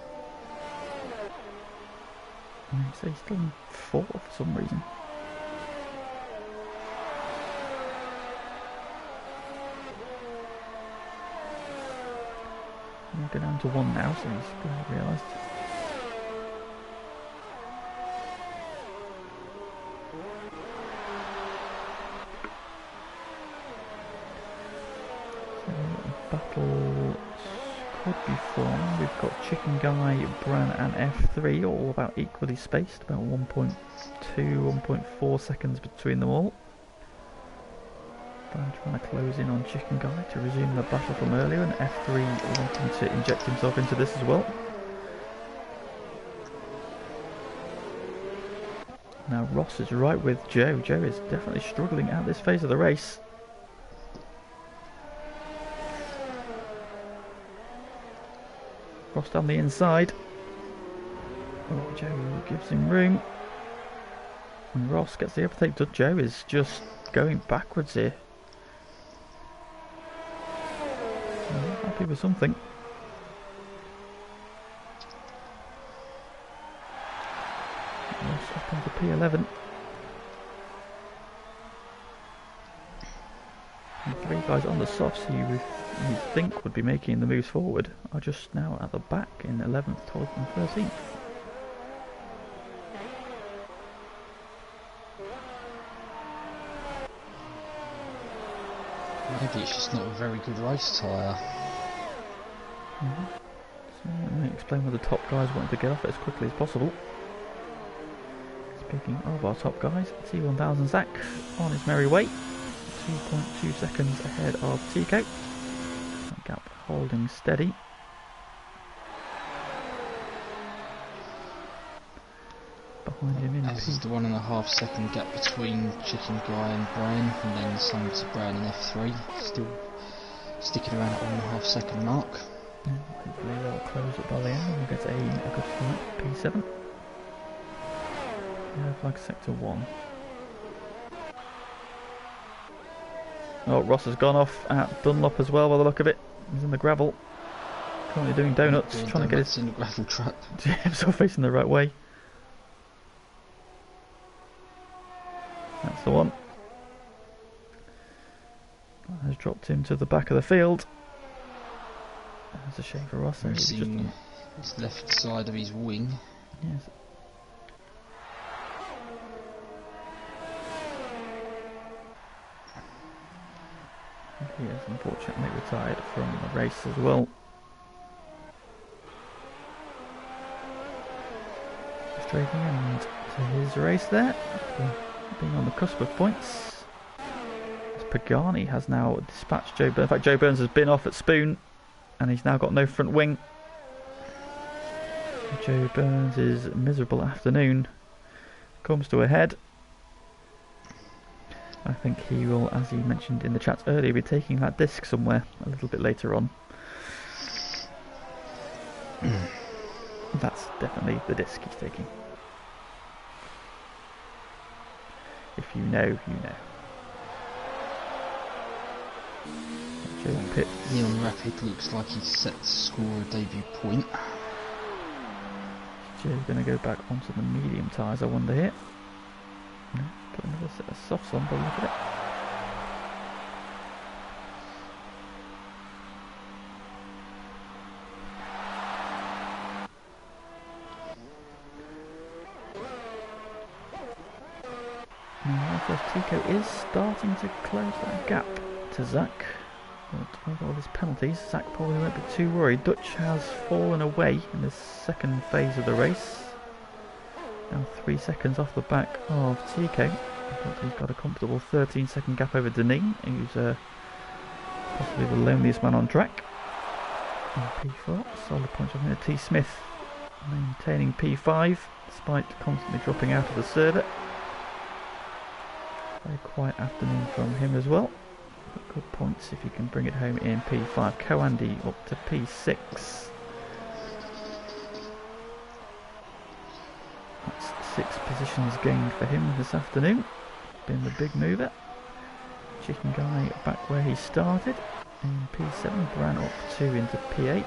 So he's still in 4th for some reason. He'll go down to 1 now, so he's realised. Battle could be formed. We've got Chicken Guy, Bran and F3 all about equally spaced, about 1.2, 1.4 seconds between them all. Bran trying to close in on Chicken Guy to resume the battle from earlier, and F3 wanting to inject himself into this as well. Now Ross is right with Joe. Joe is definitely struggling at this phase of the race. Ross down the inside. Oh, Joe gives him room. And Ross gets the overtake. Joe is just going backwards here. Happy with something. Ross up into P11. And 3 guys on the softs who you think would be making the moves forward are just now at the back in 11th, 12th and 13th. Maybe it's just not a very good race tyre. So let me explain why the top guys wanted to get off it as quickly as possible. Speaking of our top guys, T1000 Zach on his merry way. 2.2 seconds ahead of Tico. That gap holding steady. Behind him in This is the 1.5 second gap between Chicken Guy and Brian, and then some to Brian and F3. Still sticking around at 1.5 second mark. Hopefully they'll close it by the end and we'll get a good fight. P7. Flag sector 1. Oh, Ross has gone off at Dunlop as well by the look of it. He's in the gravel. Currently doing donuts, trying to get his in the gravel trap. himself facing the right way. That's the one. That has dropped him to the back of the field. That's a shame for Ross. Missing his left side of his wing. Yes. He has unfortunately retired from the race as well. Straight end to his race there, after being on the cusp of points. As Pagani has now dispatched Joe Burns. In fact, Joe Burns has been off at Spoon, and he's now got no front wing. Joe Burns' miserable afternoon comes to a head. I think he will, as he mentioned in the chat earlier, be taking that disc somewhere a little bit later on. That's definitely the disc he's taking. If you know, you know. Joe Pitt. Neon Rapid looks like he's set to score a debut point. Joe's going to go back onto the medium tyres, I wonder here. No, put another set of softs on, but look at it. Now, Tico is starting to close that gap to Zach. But with all his penalties, Zach probably won't be too worried. Dutch has fallen away in the second phase of the race. Now 3 seconds off the back of Tico. But he's got a comfortable 13-second gap over Deneen, who's possibly the loneliest man on track. And P4, solid points from here. T. Smith maintaining P5, despite constantly dropping out of the server. Very quiet afternoon from him as well. Good points if you can bring it home in P5. Coandy up to P6. That's 6 positions gained for him this afternoon. Been the big mover. Chicken Guy back where he started in P7. Bran up 2 into P8.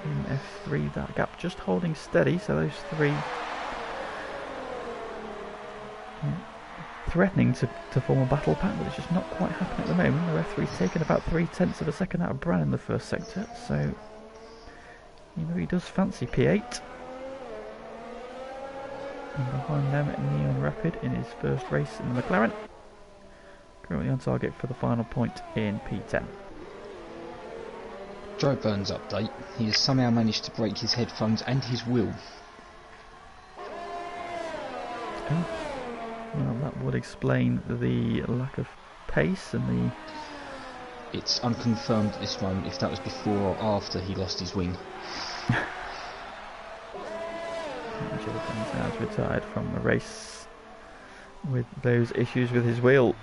In F3, that gap just holding steady, so those 3 threatening to form a battle pack, but it's just not quite happening at the moment. The F3's taken about 3/10 of a second out of Bran in the first sector, so you know he does fancy P8. And behind them, Neon Rapid in his first race in the McLaren. Currently on target for the final point in P10. Joe Burns update. He has somehow managed to break his headphones and his wheel. Oh. Well, that would explain the lack of pace and the... It's unconfirmed at this moment if that was before or after he lost his wing. Joe Burns has retired from the race with those issues with his wheel.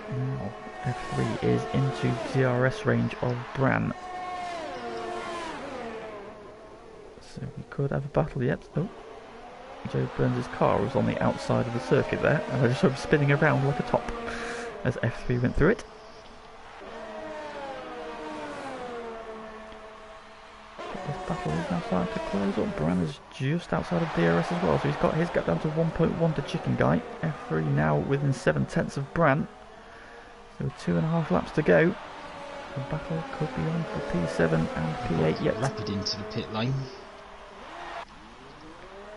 Now F3 is into DRS range of Bran. So we could have a battle yet. Oh, Joe Burns' car was on the outside of the circuit there, and I just sort of spinning around like a top as F3 went through it. But this battle is now starting to close up. Bran is just outside of DRS as well, so he's got his gap down to 1.1 to Chicken Guy. F3 now within 7/10 of Bran. So 2.5 laps to go. The battle could be on for P7 and P8 yet. Rapid into the pit lane.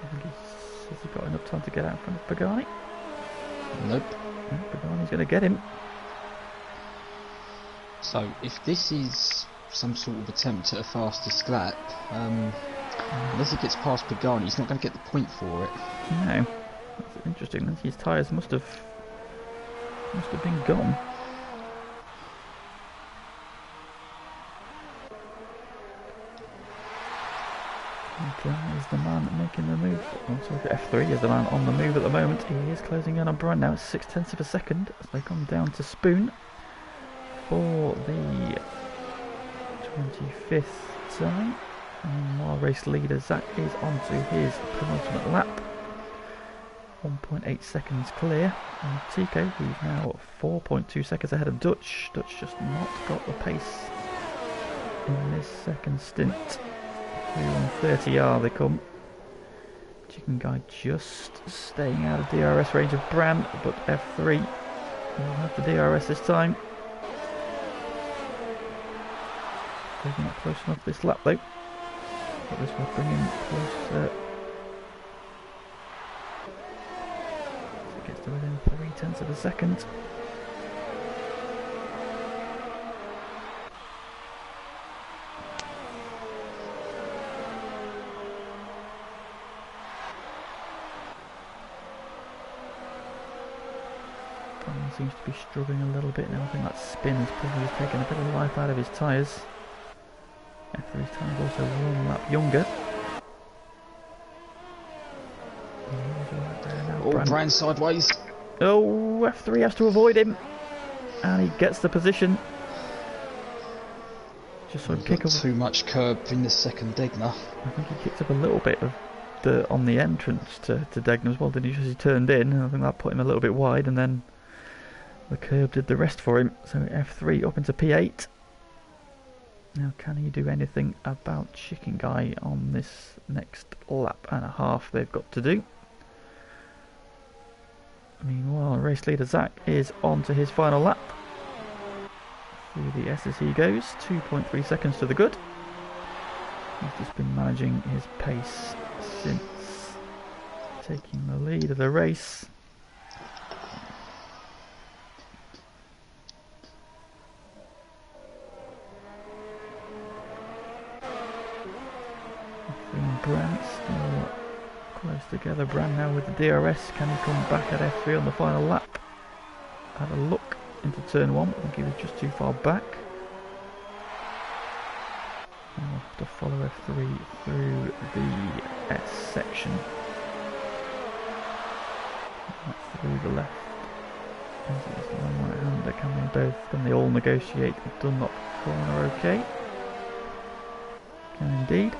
I think has he got enough time to get out in front of Pagani? Nope. No, Pagani's going to get him. So if this is some sort of attempt at a fastest lap, unless he gets past Pagani, he's not going to get the point for it. No. That's interesting. His tyres must have been gone. Bran is the man making the move. Oh, sorry, F3 is the man on the move at the moment. He is closing in on Bran now. It's 6/10 of a second as they come down to Spoon for the 25th time. And while race leader Zach is onto his penultimate lap. 1.8 seconds clear. And Tico, who's now 4.2 seconds ahead of Dutch. Dutch just not got the pace in this second stint. 130R they come. Chicken Guy just staying out of DRS range of Bran, but F3 will have the DRS this time. Maybe not close enough this lap though, but this will bring him closer. So it gets to within 3/10 of a second. Seems to be struggling a little bit now. I think that spin has probably taken a bit of life out of his tyres. F3's tyres also 1 lap younger. Bran sideways. Oh, F3 has to avoid him, and he gets the position. Just sort of kick up too much curb in the second Degner. I think he kicked up a little bit of on the entrance to Degner as well, didn't he? As he turned in, and I think that put him a little bit wide, and then the curb did the rest for him. So F3 up into P8. Now can he do anything about Chicken Guy on this next lap and a half they've got to do? Meanwhile, race leader Zach is on to his final lap. Through the S as he goes, 2.3 seconds to the good. He's just been managing his pace since taking the lead of the race. Bran still close together. Bran now with the DRS. Can he come back at F3 on the final lap? Had a look into turn 1. I think he was just too far back. And we'll have to follow F3 through the S section. Through the left Is it one right-hander? Can they all negotiate the Dunlop corner okay? Can indeed.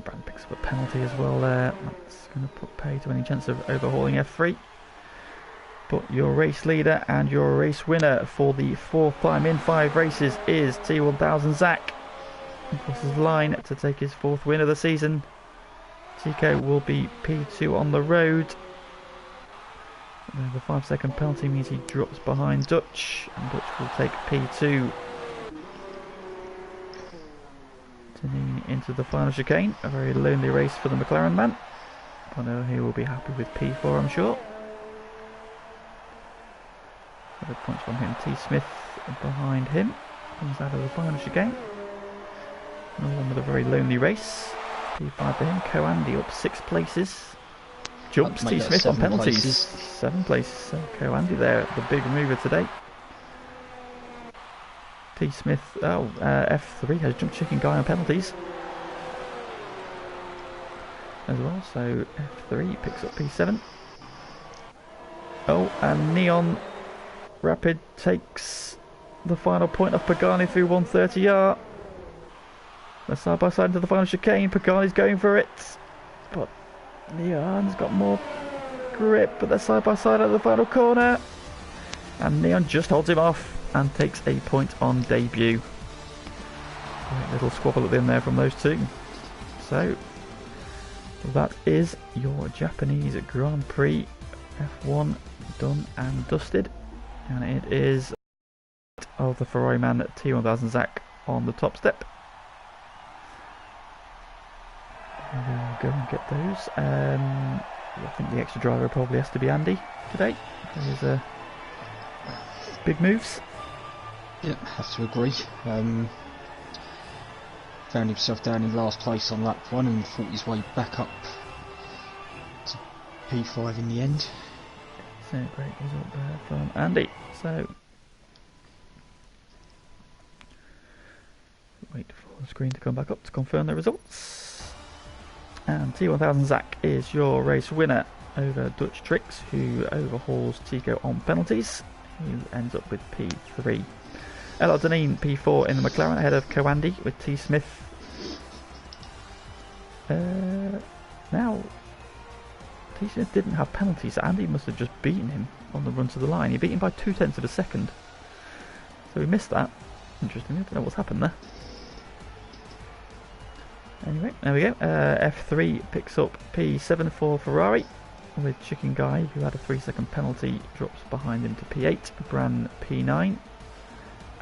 Brand picks up a penalty as well there. That's going to put pay to any chance of overhauling F3. But your race leader and your race winner for the 4th time in 5 races is T1000 Zach. He crosses the line to take his 4th win of the season. Tico will be P2 on the road. The 5-second penalty means he drops behind Dutch, and Dutch will take P2. Turning into the final chicane, a very lonely race for the McLaren man. I know he will be happy with P4, I'm sure. Other points from him. T. Smith behind him comes out of the final chicane. Another one with a very lonely race. P5 for him. Co-Andy up 6 places. Jumps T. Smith on penalties. Places. 7 places. So Co-Andy there, the big mover today. T. Smith, F3 has jumped chicken guy on penalties as well. So F3 picks up P7. Oh, and Neon Rapid takes the final point off Pagani through 130R. They're side by side into the final chicane. Pagani's going for it, but Neon's got more grip. But they're side by side out of the final corner, and Neon just holds him off and takes a point on debut. Great little squabble at the end there from those two. So that is your Japanese Grand Prix F1 done and dusted. And it is of the Ferrari man T1000 Zach on the top step. We'll go and get those. I think the extra driver probably has to be Andy today. There's big moves. Yep, have to agree. Found himself down in last place on lap 1 and fought his way back up to P5 in the end. So great result there from Andy. So wait for the screen to come back up to confirm the results. And T1000 Zach is your race winner over Dutch Tricks, who overhauls Tico on penalties, who ends up with P3. El Deneen P4 in the McLaren ahead of Co-Andy with T Smith. Now T Smith didn't have penalties, so Andy must have just beaten him on the run to the line. He beat him by 0.2 of a second, so he missed that. Interesting, I don't know what's happened there. Anyway, there we go. F3 picks up P7 for Ferrari, with Chicken Guy, who had a 3-second penalty, drops behind him to P8, Bran P9,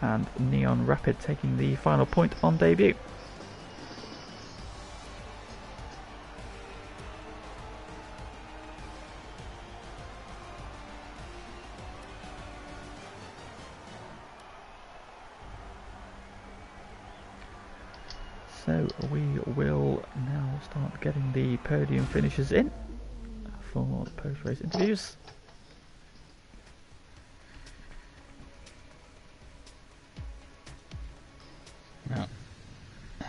and Neon Rapid taking the final point on debut. So we will now start getting the podium finishers in for the post-race interviews. Now,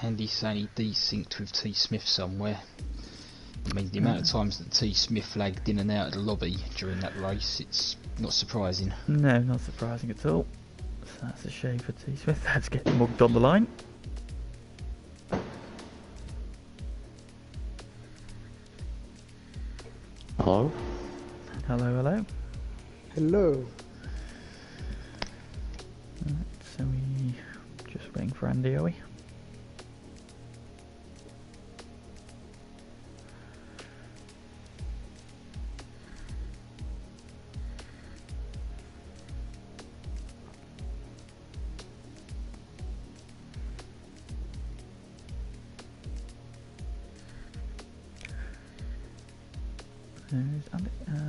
Andy's saying he desynced with T Smith somewhere. I mean, the amount of times that T Smith lagged in and out of the lobby during that race, it's not surprising. No, not surprising at all. So that's a shame for T Smith. That's getting mugged on the line. Hello? Hello, hello. Hello. Right, so we just waiting for Andy, are we?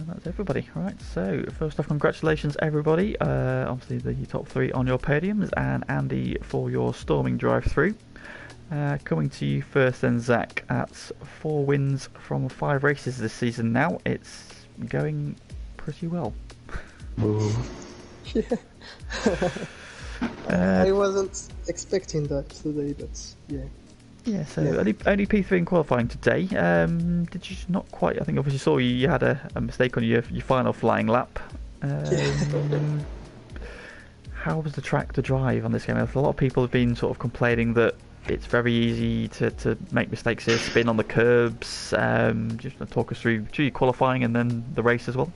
That's everybody. Right, so first off, congratulations everybody. Obviously the top 3 on your podiums, and Andy for your storming drive through. Coming to you first then, Zach. That's 4 wins from 5 races this season now. It's going pretty well. Yeah. I wasn't expecting that today, but yeah. Yeah, so Yeah. only P3 in qualifying today. Did you not quite? I think obviously saw you had a mistake on your final flying lap. Yeah. Um, how was the track to drive on this game? A lot of people have been sort of complaining that it's very easy to make mistakes here, spin on the curbs. Just talk us through your qualifying and then the race as well.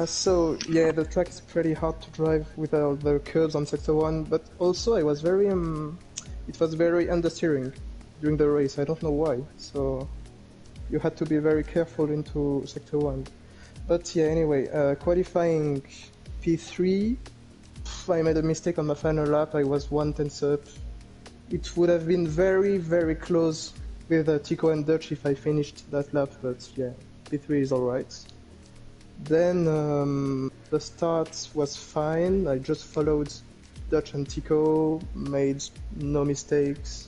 So yeah, the track is pretty hard to drive with all the curves on sector one, but also I was very it was very understeering during the race. I don't know why. So you had to be very careful into sector one. But yeah, anyway, qualifying P3, I made a mistake on my final lap. I was 1/10 up. It would have been very, very close with Tico and Dutch if I finished that lap, but yeah, P3 is alright. Then the start was fine. I just followed Dutch and Tico, made no mistakes.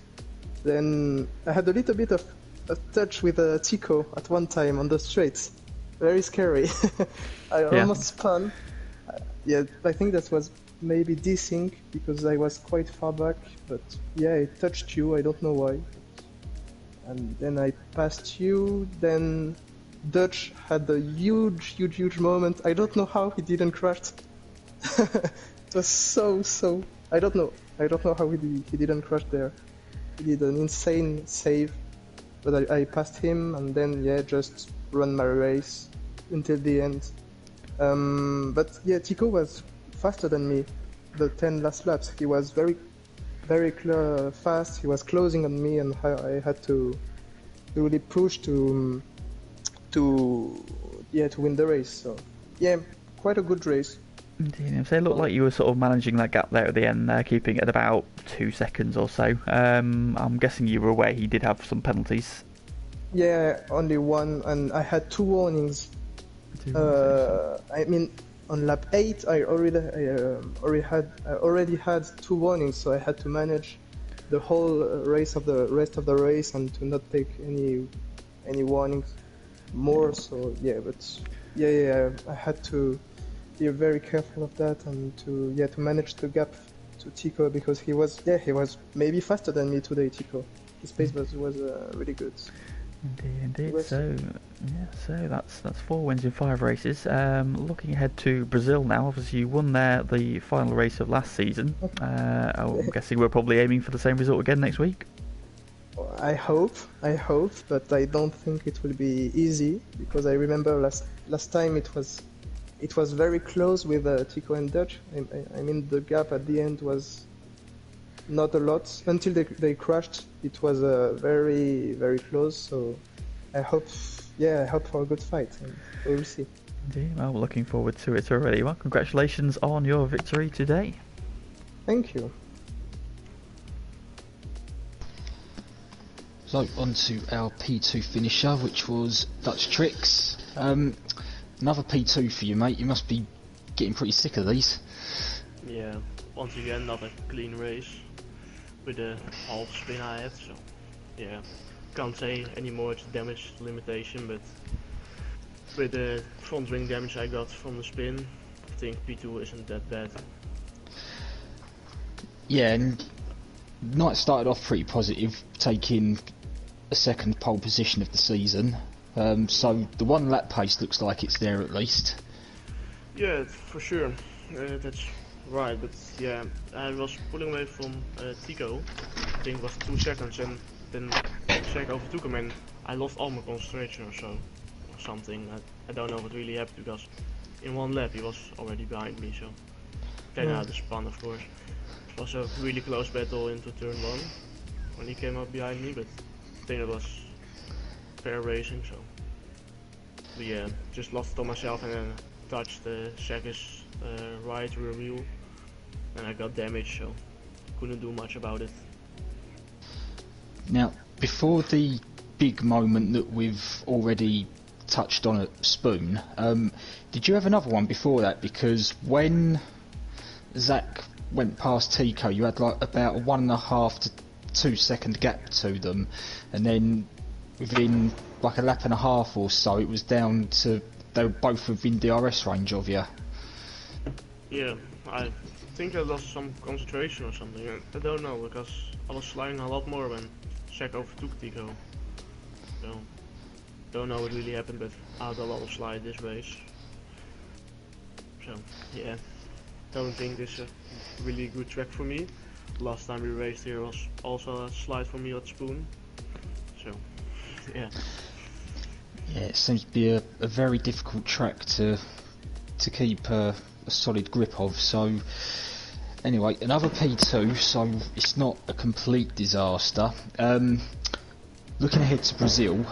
Then I had a little bit of a touch with Tico at one time on the straight. Very scary. I almost spun. Yeah, I think that was maybe desync because I was quite far back, but yeah, it touched you, I don't know why. And then I passed you, then Dutch had a huge moment. I don't know how he didn't crash. It was so... I don't know how he didn't crash there. He did an insane save, but I passed him and then yeah, just run my race until the end. But yeah, Tico was faster than me. The 10 last laps, he was very fast. He was closing on me, and I had to really push to win the race. So yeah, quite a good race. Indeed. So it looked like you were sort of managing that gap there at the end there, keeping it at about 2 seconds or so. I'm guessing you were aware he did have some penalties. Yeah, only one, and I had 2 warnings. I mean, on lap 8, I already had 2 warnings, so I had to manage the whole rest of the race and to not take any warnings more. So yeah, but yeah, I had to be very careful of that and to manage the gap to Tico because he was maybe faster than me today. Tico, his pace was really good. Indeed. So that's 4 wins in 5 races. Looking ahead to Brazil now. Obviously, you won there the final race of last season. I'm guessing we're probably aiming for the same result again next week. I hope, but I don't think it will be easy because I remember last time it was very close with Tico and Dutch. I mean the gap at the end was not a lot until they crashed. It was very close. So I hope for a good fight, and we will see. Indeed. Well, we're looking forward to it already. Well, congratulations on your victory today. Thank you. So on to our P2 finisher, which was Dutch Tricks. Another P2 for you, mate. You must be getting pretty sick of these. Yeah, once again not a clean race with a half spin I had, so yeah, can't say anymore it's damage limitation, but with the front wing damage I got from the spin, I think P2 isn't that bad. Yeah, and night started off pretty positive, taking a second pole position of the season. So the 1 lap pace looks like it's there at least. Yeah, for sure, that's right, but yeah, I was pulling away from Tico, I think it was 2 seconds, and then Jack overtook him and I lost all my concentration or something. I don't know what really happened because in 1 lap he was already behind me, so then I had to spun, of course. It was a really close battle into turn 1 when he came up behind me, but I think it was fair racing, so but yeah, just lost it on myself and then touched Shaggy's right rear wheel and I got damaged, so couldn't do much about it. Now, before the big moment that we've already touched on at Spoon, did you have another one before that? Because when Zach went past Tico, you had like about a 1.5 to 2 second gap to them, and then within like a lap and a half or so, it was down to they were both within DRS range of you. Yeah, I think I lost some concentration or something. I don't know, because I was sliding a lot more when Jack overtook Tico. So, don't know what really happened, but I had a lot of slide this race. So, yeah, don't think this is a really good track for me. Last time we raced here was also a slide for me at Spoon. So, yeah. Yeah, it seems to be a very difficult track to keep a solid grip of. So anyway, another P2, so it's not a complete disaster. Looking ahead to Brazil,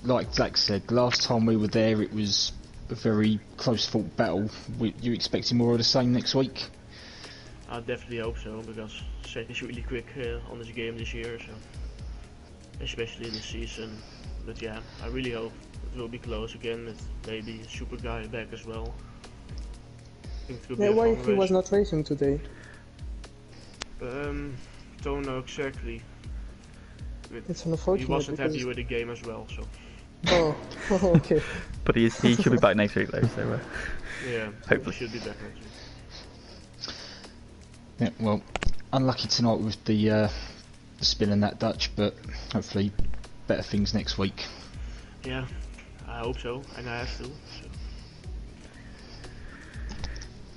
like Zach said, last time we were there it was a very close fought battle. You expecting more of the same next week? I definitely hope so, because Zach is really quick on this game this year, so especially this season. But yeah, I really hope it will be close again with maybe Super Guy back as well. I think it will be a why fun he was race. not racing today? Don't know exactly. But It's unfortunate he wasn't because... happy with the game as well, so Oh, okay. But he should be back next week though, so yeah, hopefully. he should be back next week. Yeah, well, unlucky tonight with the spin in that Dutch, but hopefully better things next week. Yeah, I hope so, and I have to. So.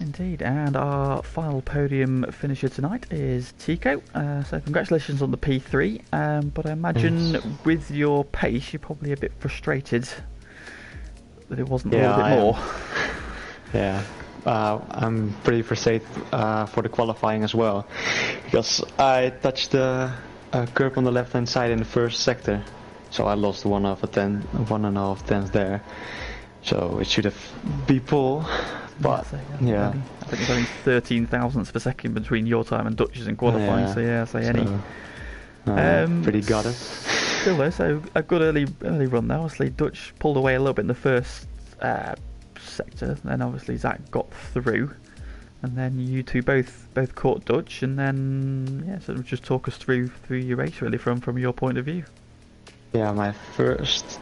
Indeed, and our final podium finisher tonight is Tico. So congratulations on the P3. But I imagine with your pace, you're probably a bit frustrated that it wasn't a little bit more. Yeah, I'm pretty frustrated for the qualifying as well, because I touched the curb on the left-hand side in the first sector, so I lost 1.5 tenths there. So it should have been pole. But yeah, I think there's only 13 thousandths per second between your time and Dutch's in qualifying. Pretty gutted. Still though, so a good early run there. Obviously, Dutch pulled away a little bit in the first sector, then obviously Zach got through, and then you two both caught Dutch, and then so just talk us through your race really from your point of view. Yeah, my first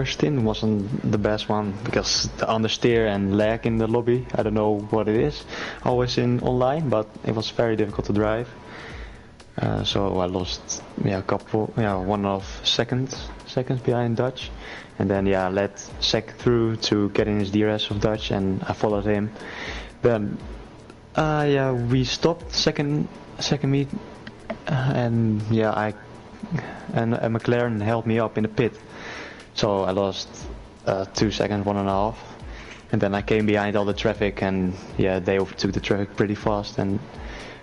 stint wasn't the best one because the understeer and lag in the lobby. I don't know what it is, always in online, but it was very difficult to drive. So I lost 1.5 seconds behind Dutch, and then led Zach through to get in his DRS of Dutch, and I followed him. Then we stopped second meet, and a McLaren held me up in the pit, so I lost 2 seconds, 1.5, and then I came behind all the traffic, and they overtook the traffic pretty fast, and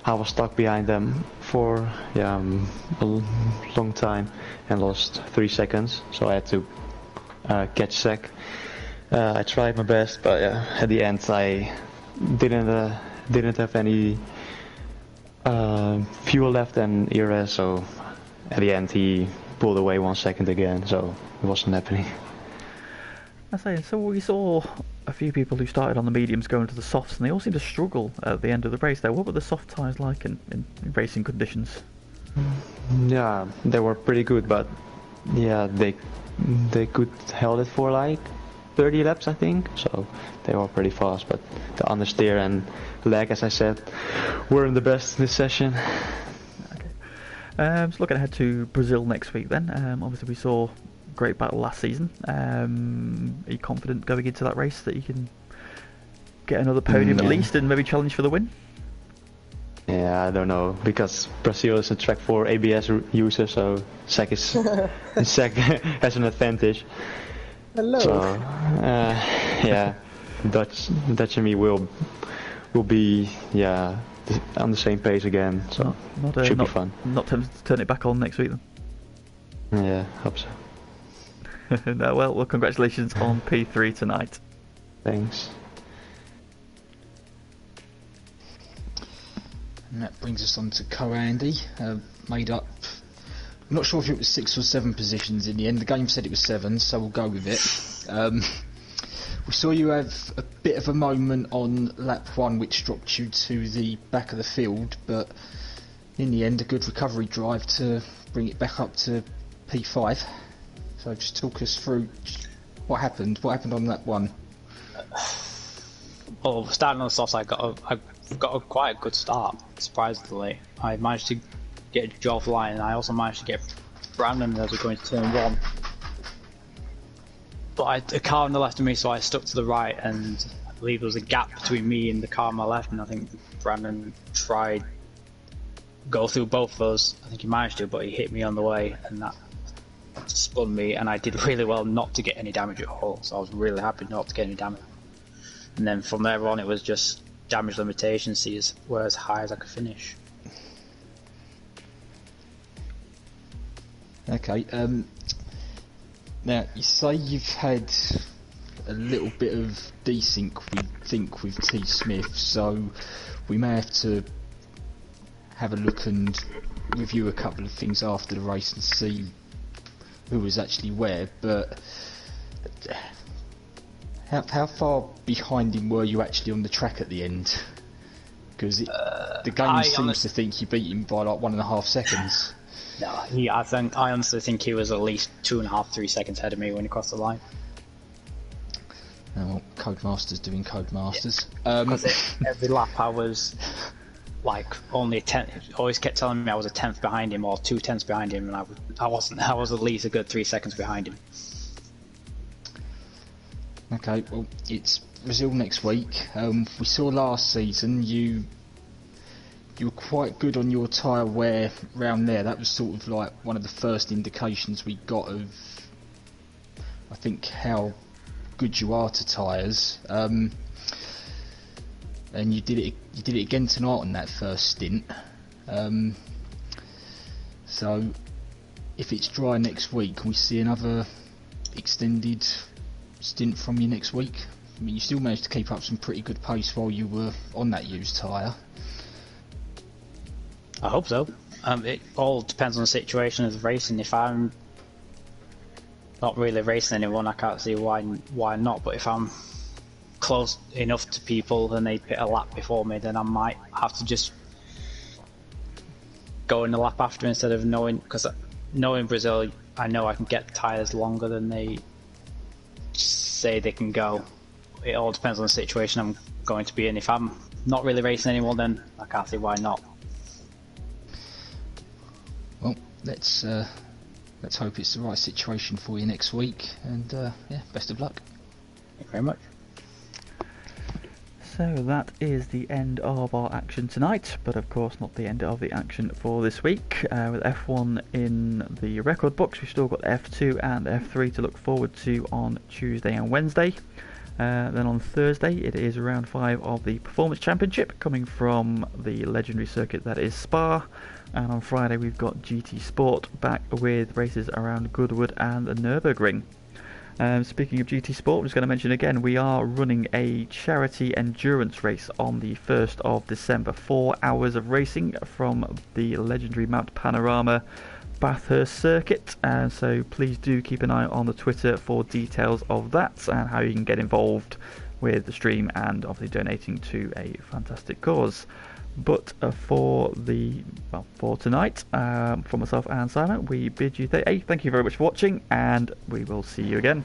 I was stuck behind them for a long time and lost 3 seconds, so I had to catch Zach. I tried my best, but at the end I didn't have any fuel left and ERS, so at the end he pulled away 1 second again, so it wasn't happening. I say, so we saw a few people who started on the mediums going to the softs, and they all seemed to struggle at the end of the race there. What were the soft tyres like in racing conditions? Yeah, they were pretty good, but they could held it for like 30 laps, I think, so they were pretty fast, but the understeer and lag, as I said, weren't the best this session. So looking ahead to Brazil next week then, obviously we saw great battle last season. Are you confident going into that race that you can get another podium at least and maybe challenge for the win? Yeah, I don't know, because Brazil is a track for ABS users, so Zach has an advantage. Hello. So Dutch and me will be on the same pace again, so should be fun. Not tempted to turn it back on next week then? Yeah, hope so. No, well, congratulations on P3 tonight. Thanks. And that brings us on to Co-Andy, made up, I'm not sure if it was 6 or 7 positions in the end. The game said it was 7, so we'll go with it. We saw you have a bit of a moment on lap 1 which dropped you to the back of the field, but in the end a good recovery drive to bring it back up to P5. So just talk us through what happened on lap 1. Well, starting on the soft side, I got a quite a good start. Surprisingly, I managed to get Joe off the line, and I also managed to get Brandon as we go into turn 1. But a car on the left of me, so I stuck to the right, and I believe there was a gap between me and the car on my left, and I think Brandon tried go through both of us. I think he managed to, but he hit me on the way, and that spun me, and I did really well not to get any damage at all, so I was really happy not to get any damage. And then from there on, it was just damage limitation, see where as high as I could finish. Okay, now you say you've had a little bit of desync, we think, with T Smith, so we may have to have a look and review a couple of things after the race and see who was actually where, but how far behind him were you actually on the track at the end? Because the game seems to think you beat him by like 1.5 seconds. No, I honestly think he was at least 2.5-3 seconds ahead of me when he crossed the line. Oh, well, Codemasters doing Codemasters. Because every lap I was like only a tenth. Always kept telling me I was a tenth behind him or 2/10 behind him, and I wasn't. I was at least a good 3 seconds behind him. Okay, well, it's Brazil next week. We saw last season you were quite good on your tyre wear round there. That was sort of like one of the first indications we got of, I think, how good you are to tyres. And you did it again tonight on that first stint. So if it's dry next week, can we see another extended stint from you next week? I mean, you still managed to keep up some pretty good pace while you were on that used tyre. I hope so. It all depends on the situation of the racing. If I'm not really racing anyone, I can't see why not. But if I'm close enough to people and they pit a lap before me, then I might have to just go in the lap after instead of knowing, because knowing Brazil, I know I can get tyres longer than they say they can go. It all depends on the situation I'm going to be in. If I'm not really racing anyone, then I can't see why not. Well, let's hope it's the right situation for you next week, and yeah, best of luck. Thank you very much. So that is the end of our action tonight, but of course not the end of the action for this week. With F1 in the record books, we've still got F2 and F3 to look forward to on Tuesday and Wednesday. Then on Thursday it is round 5 of the Performance Championship, coming from the legendary circuit that is Spa. And on Friday we've got GT Sport back with races around Goodwood and the Nürburgring. Speaking of GT Sport, I'm just going to mention again, we are running a charity endurance race on the 1st of December. 4 hours of racing from the legendary Mount Panorama Bathurst circuit, and so please do keep an eye on the Twitter for details of that and how you can get involved with the stream and obviously donating to a fantastic cause. But for tonight, from myself and Simon, we bid you thank you very much for watching, and we will see you again.